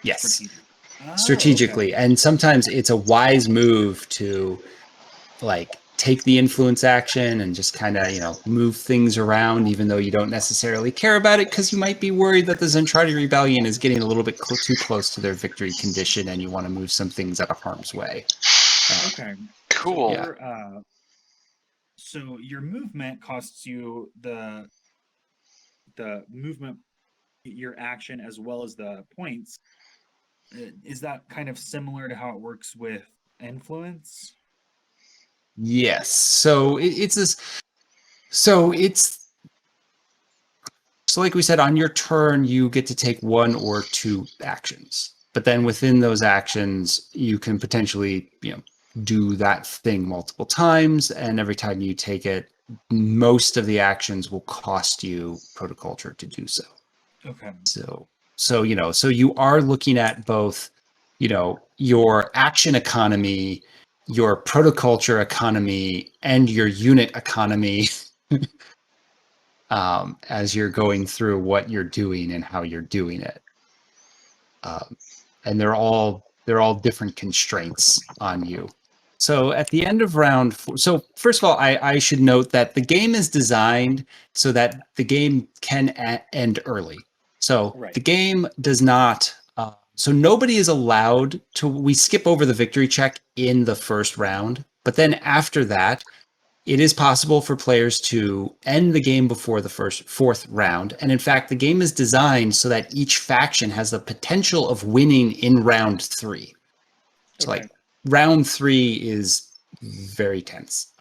yes, strategically. Oh, strategically, okay. and sometimes it's a wise move to like take the influence action and just kind of move things around, even though you don't necessarily care about it, because you might be worried that the Zentradi Rebellion is getting a little bit too close to their victory condition, and you want to move some things out of harm's way. Okay. Cool. So your movement costs you the movement, your action, as well as the points. Is that kind of similar to how it works with influence? Yes. So it's this. So it's so like we said, on your turn, you get to take one or two actions, but then within those actions, you can potentially do that thing multiple times, and every time you take it, most of the actions will cost you protoculture to do so. Okay. So you are looking at both, your action economy, your protoculture economy, and your unit economy as you're going through what you're doing and how you're doing it. And they're all different constraints on you. So at the end of round four, so first of all, I should note that the game is designed so that the game can end early. So Right. the game does not, so nobody is allowed to, we skip over the victory check in the first round, but then after that, it is possible for players to end the game before the fourth round. And in fact, the game is designed so that each faction has the potential of winning in round 3. So Okay. like round 3 is very tense.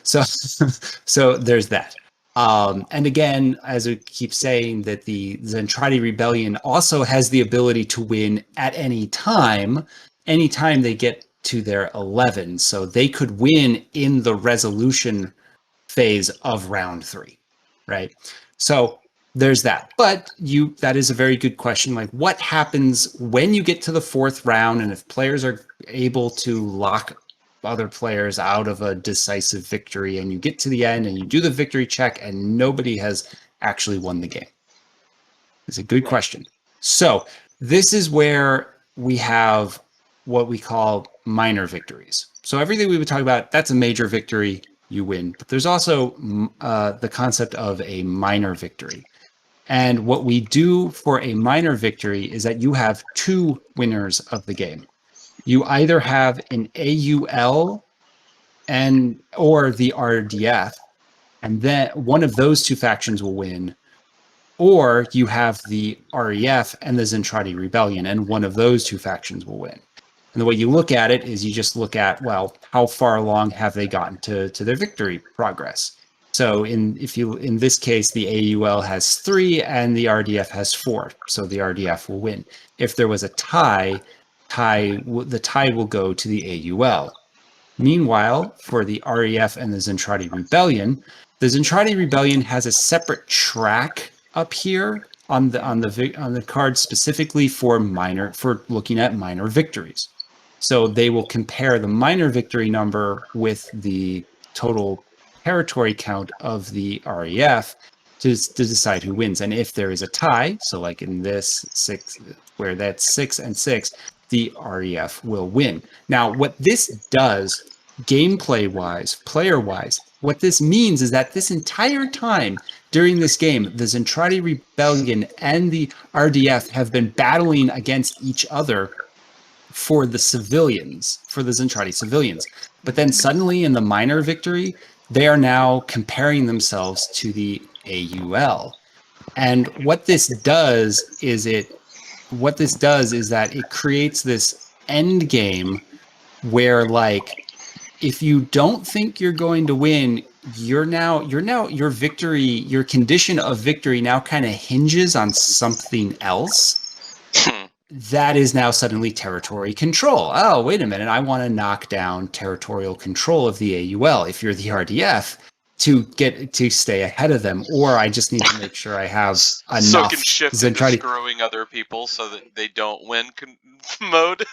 So there's that. And again, as we keep saying, that the Zentradi Rebellion also has the ability to win at any time they get to their 11. So they could win in the resolution phase of round 3, right? So there's that. But that is a very good question. Like, what happens when you get to the 4th round, and if players are able to lock other players out of a decisive victory, and you get to the end and you do the victory check and nobody has actually won the game? It's a good question. So this is where we have what we call minor victories. So everything we would talk about, that's a major victory, you win. But there's also the concept of a minor victory. And what we do for a minor victory is that you have 2 winners of the game. You either have an AUL or the RDF, and then one of those 2 factions will win, or you have the REF and the Zentradi Rebellion, and one of those 2 factions will win. And the way you look at it is you just look at, well, how far along have they gotten to their victory progress? So in this case, the AUL has 3 and the RDF has 4, so the RDF will win. If there was a tie, the tie will go to the AUL. Meanwhile, for the REF and the Zentradi Rebellion has a separate track up here on the card specifically for looking at minor victories. So they will compare the minor victory number with the total territory count of the REF to decide who wins. And if there is a tie, so like in this 6, where that's 6 and 6, the REF will win. Now, what this does, gameplay-wise, player-wise, what this means is that this entire time during this game, the Zentradi Rebellion and the RDF have been battling against each other for the Zentradi civilians. But then suddenly in the minor victory, they are now comparing themselves to the AUL. And what this does is that it creates this end game where, like, if you don't think you're going to win, your victory, your condition of victory now kind of hinges on something else. That is now suddenly territory control. Oh, wait a minute. I want to knock down territorial control of the AUL if you're the RDF to stay ahead of them, or I just need to make sure I have enough. So it can shift into screwing other people so that they don't win mode.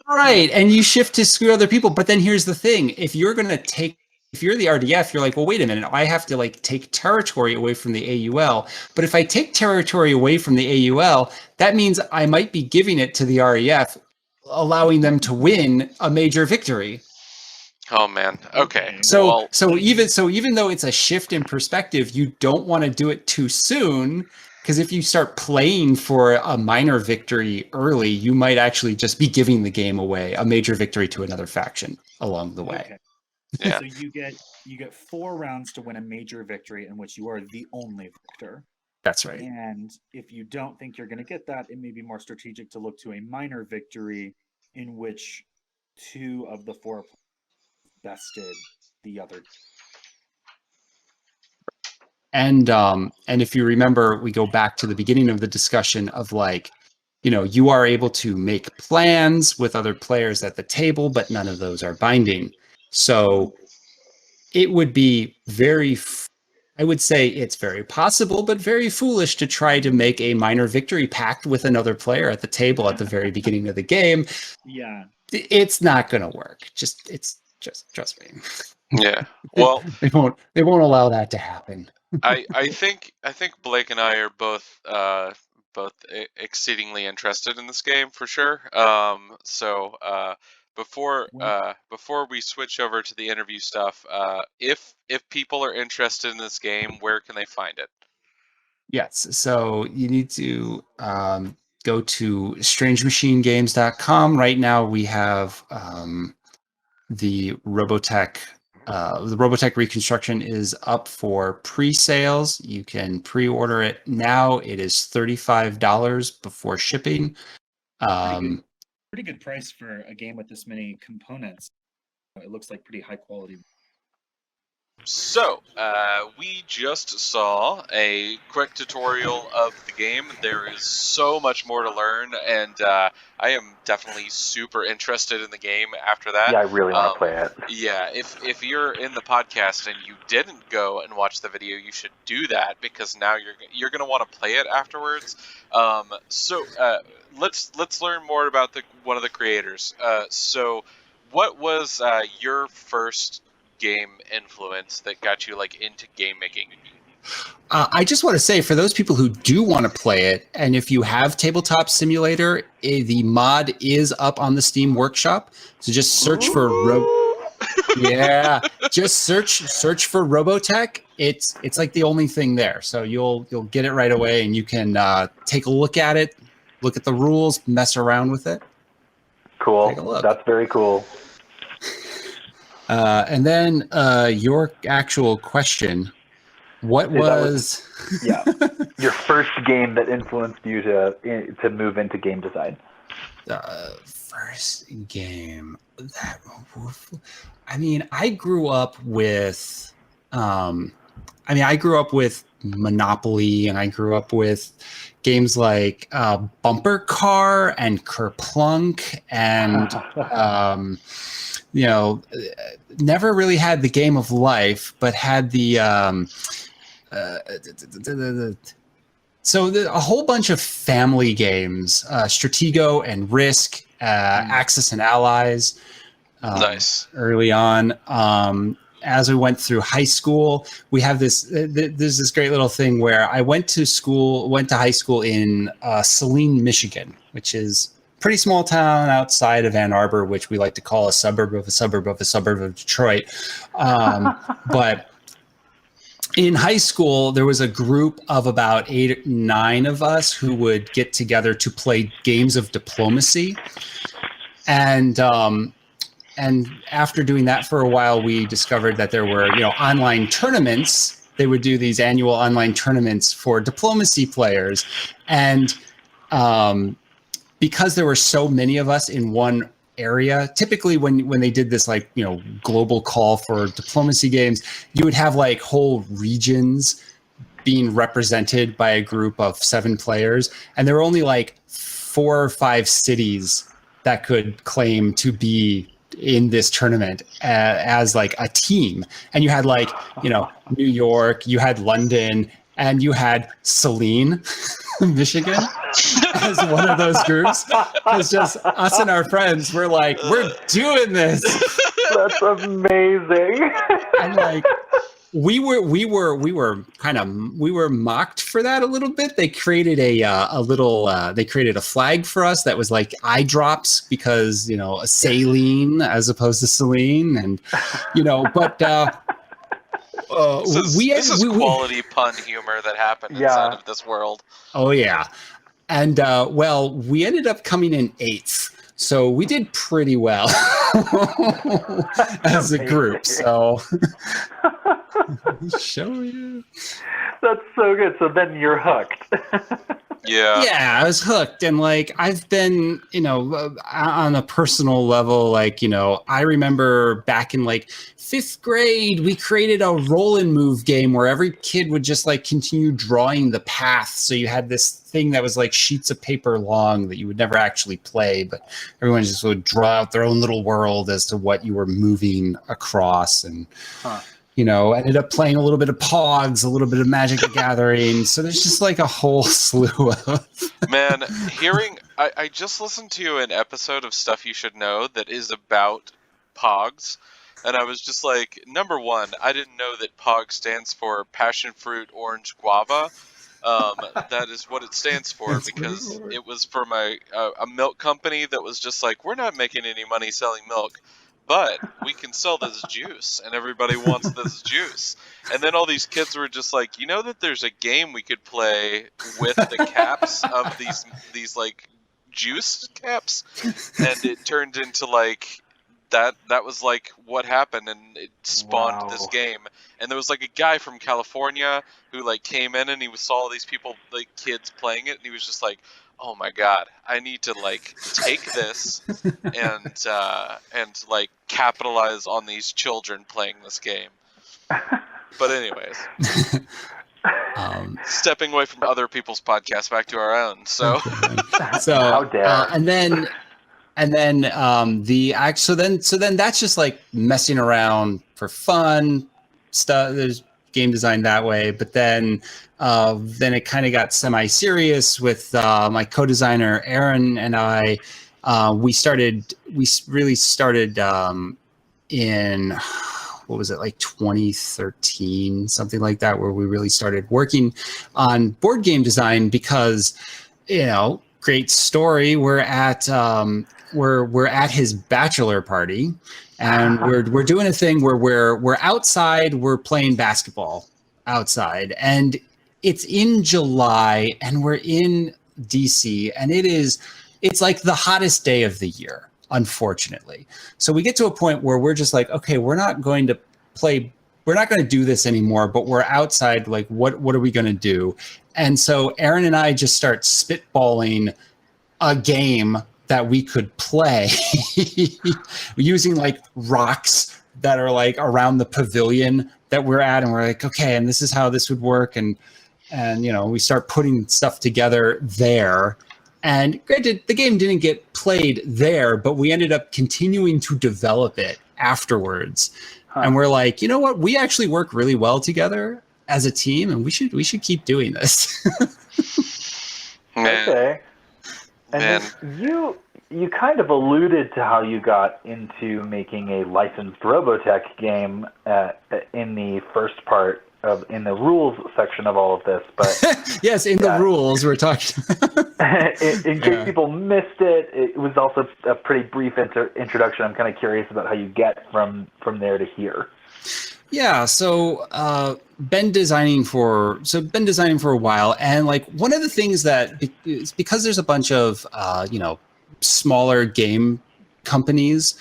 Right, and you shift to screw other people. But then here's the thing: if you're going to take if you're the RDF, you're like, well, wait a minute, I have to like take territory away from the AUL. But if I take territory away from the AUL, that means I might be giving it to the REF, allowing them to win a major victory. Oh man. Okay. So even though it's a shift in perspective, you don't want to do it too soon, because if you start playing for a minor victory early, you might actually just be giving the game away, a major victory to another faction along the way. Okay. Yeah. So you get 4 rounds to win a major victory in which you are the only victor. That's right. And if you don't think you're going to get that, it may be more strategic to look to a minor victory in which 2 of the 4 bested the other. And if you remember, we go back to the beginning of the discussion of like, you are able to make plans with other players at the table, but none of those are binding. So it would be I would say it's very possible, but very foolish to try to make a minor victory pact with another player at the table at the very beginning of the game. Yeah. It's not going to work. Just trust me. Yeah. Well, they won't allow that to happen. I think Blake and I are both exceedingly interested in this game for sure. Before we switch over to the interview stuff, if people are interested in this game, where can they find it? Yes, so you need to go to strangemachinegames.com. Right now we have the Robotech Reconstruction is up for pre-sales. You can pre-order it now. It is $35 before shipping. Pretty good price for a game with this many components. It looks like pretty high quality. So, we just saw a quick tutorial of the game. There is so much more to learn, and I am definitely super interested in the game after that. Yeah, I really want to play it. Yeah, if you're in the podcast and you didn't go and watch the video, you should do that, because now you're going to want to play it afterwards. Let's learn more about one of the creators. So, what was your first game influence that got you like into game making? I just want to say, for those people who do want to play it, and if you have Tabletop Simulator, the mod is up on the Steam Workshop. So just search for just search for Robotech. It's like the only thing there. So you'll get it right away, and you can take a look at it, look at the rules, mess around with it. Cool. Take a look. That's very cool. And then your actual question, what was your first game that influenced you to move into game design? First game that, I mean, I grew up with Monopoly, and I grew up with games like Bumper Car and Kerplunk, and never really had the Game of Life, but had the a whole bunch of family games, Stratego and Risk, Axis and Allies. Nice. Early on, as we went through high school, we have there's this great little thing where I went to high school in Saline, Michigan, which is a pretty small town outside of Ann Arbor, which we like to call a suburb of a suburb of a suburb of Detroit. But in high school, there was a group of about 8 or 9 of us who would get together to play games of diplomacy. And after doing that for a while, we discovered that there were, online tournaments. They would do these annual online tournaments for diplomacy players. And because there were so many of us in one area, typically when they did this global call for diplomacy games, you would have like whole regions being represented by a group of 7 players, and there were only like 4 or 5 cities that could claim to be in this tournament as like a team. And you had like New York, you had London, and you had Saline, Michigan, as one of those groups. It's just us and our friends. We're like, we're doing this. That's amazing. And like we were mocked for that a little bit. They created they created a flag for us that was like eye drops because, you know, a saline as opposed to saline, and you know, but this is quality pun humor that happened inside of this world. Oh yeah. And well, we ended up coming in 8th. So we did pretty well as a group. So show you. That's so good. So then you're hooked. Yeah, I was hooked. And like, I've been, you know, on a personal level, like, you know, I remember back in like 5th grade, we created a roll and move game where every kid would just like continue drawing the path. So you had this thing that was like sheets of paper long that you would never actually play, but everyone just would draw out their own little world as to what you were moving across. And you know, ended up playing a little bit of Pogs, a little bit of Magic the Gathering. So there's just like a whole slew of... Man, I just listened to an episode of Stuff You Should Know that is about Pogs. And I was just like, number one, I didn't know that POG stands for Passion Fruit Orange Guava. That is what it stands for because it was from a milk company that was just like, we're not making any money selling milk, but we can sell this juice, and everybody wants this juice. And then all these kids were just like, you know that there's a game we could play with the caps of these like juice caps, and it turned into like that was like what happened, and it spawned this game. And there was like a guy from California who like came in and he saw all these people, like kids playing it, and he was just like, oh my god, I need to like take this and like capitalize on these children playing this game. But anyways, stepping away from other people's podcasts back to our own. So How dare. And then so then that's just like messing around for fun stuff. There's game design that way, but then it kind of got semi-serious with my co-designer Aaron and I. We really started in what was it, like 2013, something like that, where we really started working on board game design because, you know, great story. We're at his bachelor party, and we're doing a thing where we're outside, we're playing basketball outside, and it's in July, and we're in DC, and it's like the hottest day of the year, unfortunately. So we get to a point where we're just like, okay, we're not going to do this anymore, but we're outside, like what are we going to do? And so Aaron and I just start spitballing a game that we could play using like rocks that are like around the pavilion that we're at, and we're like, okay, and this is how this would work, and you know, we start putting stuff together there. And granted, the game didn't get played there, but we ended up continuing to develop it afterwards. And we're like, you know what? We actually work really well together as a team, and we should keep doing this. Man. Okay. And then you kind of alluded to how you got into making a licensed Robotech game in the first part in the rules section of all of this, but yes, the rules we're talking. in case people missed it, it was also a pretty brief introduction. I'm kind of curious about how you get from there to here. Yeah, so been designing for a while, and like one of the things that is because there's a bunch of smaller game companies.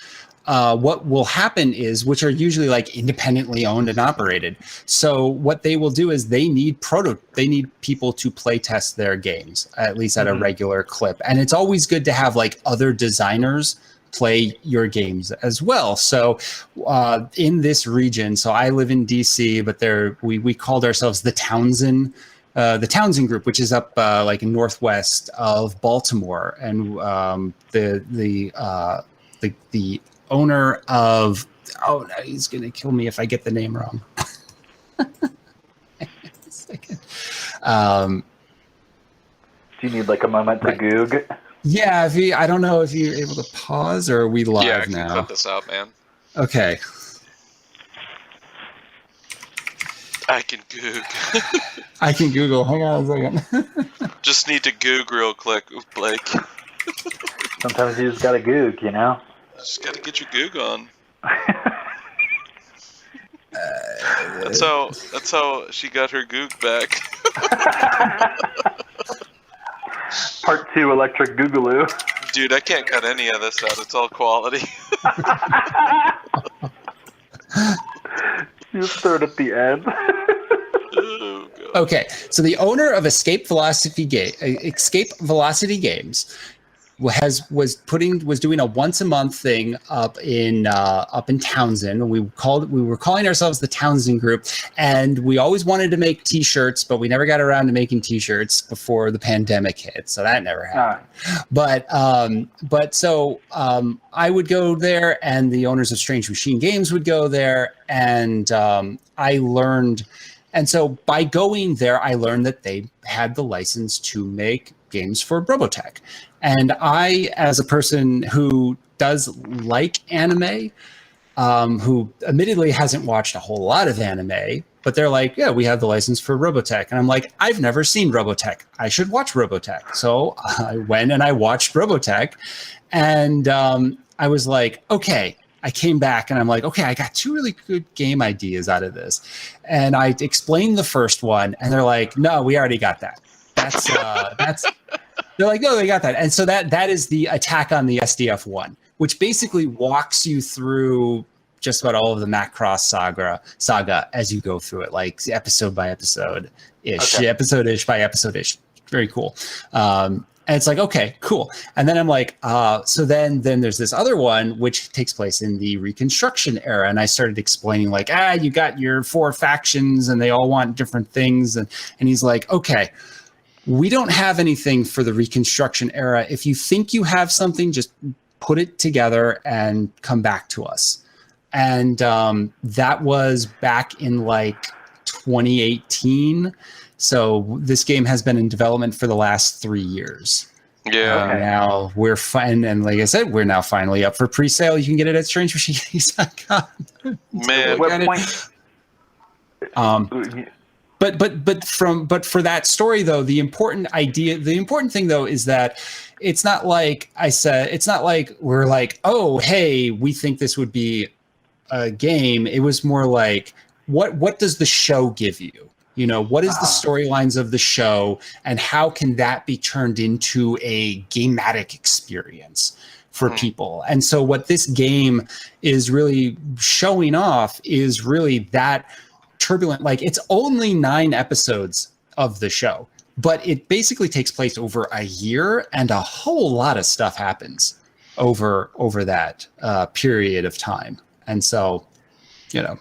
What will happen is, which are usually like independently owned and operated. So what they will do is they need people to play test their games, at least at a regular clip. And it's always good to have like other designers play your games as well. So in this region, so I live in DC, but we called ourselves the Townsend Group, which is up like in northwest of Baltimore, and the owner of he's gonna kill me if I get the name wrong. Second. Do you need like a moment to Goog? Yeah, I don't know if you're able to pause, or are we live now? Yeah, I can cut this out, man. Okay. I can goog. I can Google. Hang on a second. Just need to goog real quick, Blake. Sometimes you just gotta goog, you know? Just gotta get your goog on. That's how she got her goog back. Part 2 electric googaloo. Dude, I can't cut any of this out. It's all quality. You just throw it at the end. Oh, God. Okay, so the owner of Escape Velocity Games was doing a once a month thing up in Townsend. We were calling ourselves the Townsend Group, and we always wanted to make T-shirts, but we never got around to making T-shirts before the pandemic hit, so that never happened. But I would go there, and the owners of Strange Machine Games would go there, and I learned. And so by going there, I learned that they had the license to make games for Robotech. And I, as a person who does like anime, who admittedly hasn't watched a whole lot of anime, but they're like, yeah, we have the license for Robotech. And I'm like, I've never seen Robotech. I should watch Robotech. So I went and I watched Robotech. And I was like, okay. I came back and I'm like, okay, I got 2 really good game ideas out of this. And I explained the first one and they're like, no, we already got that. They're like, no, they got that. And so that is the Attack on the SDF one, which basically walks you through just about all of the Macross saga as you go through it, like episode by episode-ish, episode-ish by episode-ish. Very cool. And it's like, okay, cool. And then I'm like, so then there's this other one, which takes place in the Reconstruction era. And I started explaining like, you got your 4 factions and they all want different things. And he's like, okay, we don't have anything for the Reconstruction era. If you think you have something, just put it together and come back to us. And that was back in like 2018. So this game has been in development for the last 3 years. Yeah. Now we're fine, and like I said, we're now finally up for pre-sale. You can get it at StrangeMachines.com. Man, What point? But for that story though, the important thing though is that it's not like we're like, oh hey, we think this would be a game. It was more like, what does the show give you? You know, what is the storylines of the show and how can that be turned into a gamematic experience for people? And so what this game is really showing off is really that turbulent, like it's only 9 episodes of the show, but it basically takes place over a year and a whole lot of stuff happens over that period of time. And so, you know,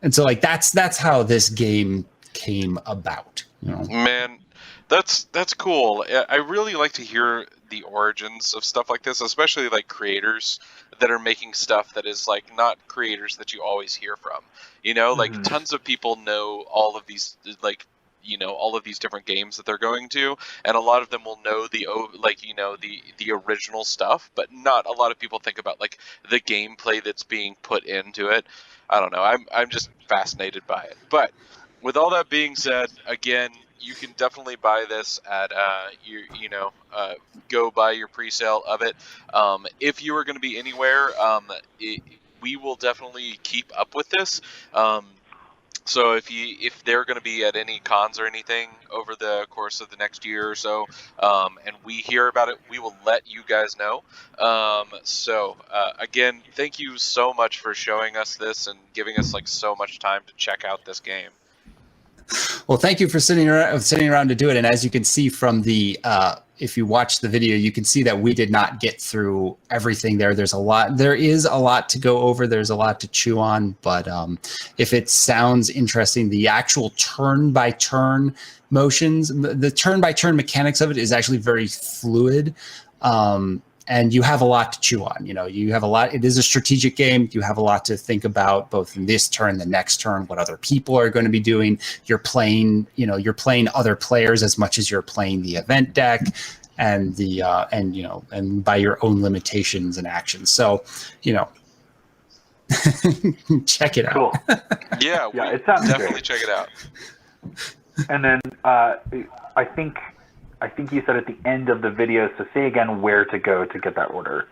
and so like that's how this game came about. You know? Man, that's cool. I really like to hear the origins of stuff like this, especially like creators that are making stuff that is like not creators that you always hear from. You know, like tons of people know all of these like, you know, all of these different games that they're going to, and a lot of them will know the original stuff, but not a lot of people think about like the gameplay that's being put into it. I don't know. I'm just fascinated by it. But with all that being said, again, you can definitely buy this at go buy your pre-sale of it. If you are going to be anywhere, we will definitely keep up with this. So if they're going to be at any cons or anything over the course of the next year or so, and we hear about it, we will let you guys know. Again, thank you so much for showing us this and giving us like so much time to check out this game. Well, thank you for sitting around to do it. And as you can see from the, if you watch the video, you can see that we did not get through everything there. There is a lot to go over. There's a lot to chew on. But if it sounds interesting, the actual turn-by-turn motions, the turn-by-turn mechanics of it is actually very fluid. And you have a lot to chew on. You know, you have a lot. It is a strategic game. You have a lot to think about, both in this turn, the next turn, what other people are going to be doing. You're playing other players as much as you're playing the event deck, and and by your own limitations and actions. So, you know, Check it out. Cool. Yeah, Yeah, it sounds definitely great. check it out. And then I think you said at the end of the video, so say again where to go to get that order.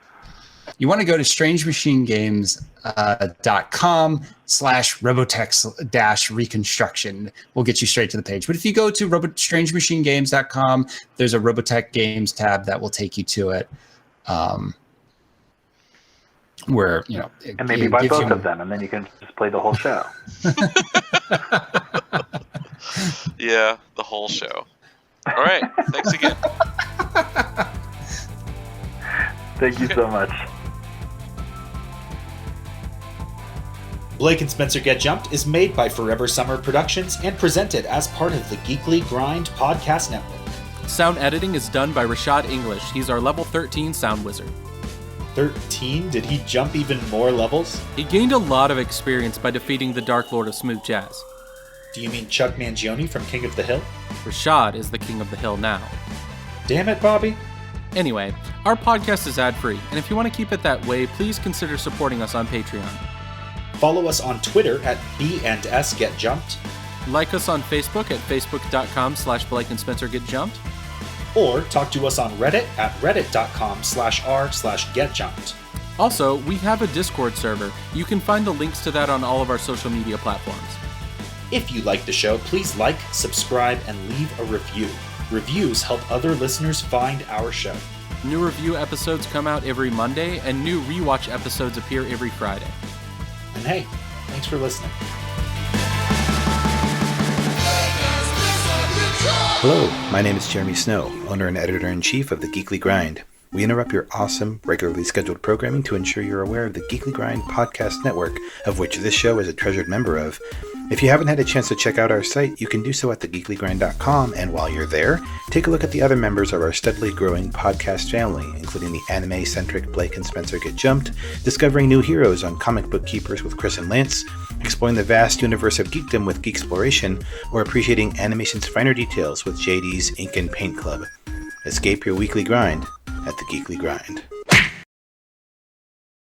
You want to go to strangemachinegames.com/Robotech-Reconstruction. We'll get you straight to the page. But if you go to strangemachinegames.com, there's a Robotech Games tab that will take you to it. Where, And maybe buy both of them, and then you can just play the whole show. Yeah, the whole show. All right, thanks again. Thank you so much. Blake and Spencer Get Jumped is made by Forever Summer Productions and presented as part of the Geekly Grind podcast network. Sound editing is done by Rashad English. He's our level 13 sound wizard. 13? Did he jump even more levels? He gained a lot of experience by defeating the Dark Lord of Smooth Jazz. Do you mean Chuck Mangione from King of the Hill? Rashad is the king of the hill now. Damn it, Bobby. Anyway, our podcast is ad-free, and if you want to keep it that way, please consider supporting us on Patreon. Follow us on Twitter at B&S Get Jumped, Like us on Facebook at facebook.com/Blake and Spencer Get Jumped. or talk to us on Reddit at reddit.com/r/getjumped. Also, we have a Discord server. You can find the links to that on all of our social media platforms. If you like the show, please like, subscribe, and leave a review. Reviews help other listeners find our show. New review episodes come out every Monday, and new rewatch episodes appear every Friday. And hey, thanks for listening. Hello, my name is Jeremy Snow, owner and editor-in-chief of the Geekly Grind. We interrupt your awesome, regularly scheduled programming to ensure you're aware of the Geekly Grind podcast network, of which this show is a treasured member of. If you haven't had a chance to check out our site, you can do so at thegeeklygrind.com, and while you're there, take a look at the other members of our steadily growing podcast family, including the anime-centric Blake and Spencer Get Jumped, discovering new heroes on Comic Book Keepers with Chris and Lance, exploring the vast universe of geekdom with Geeksploration, or appreciating animation's finer details with JD's Ink and Paint Club. Escape your weekly grind at the Geekly Grind.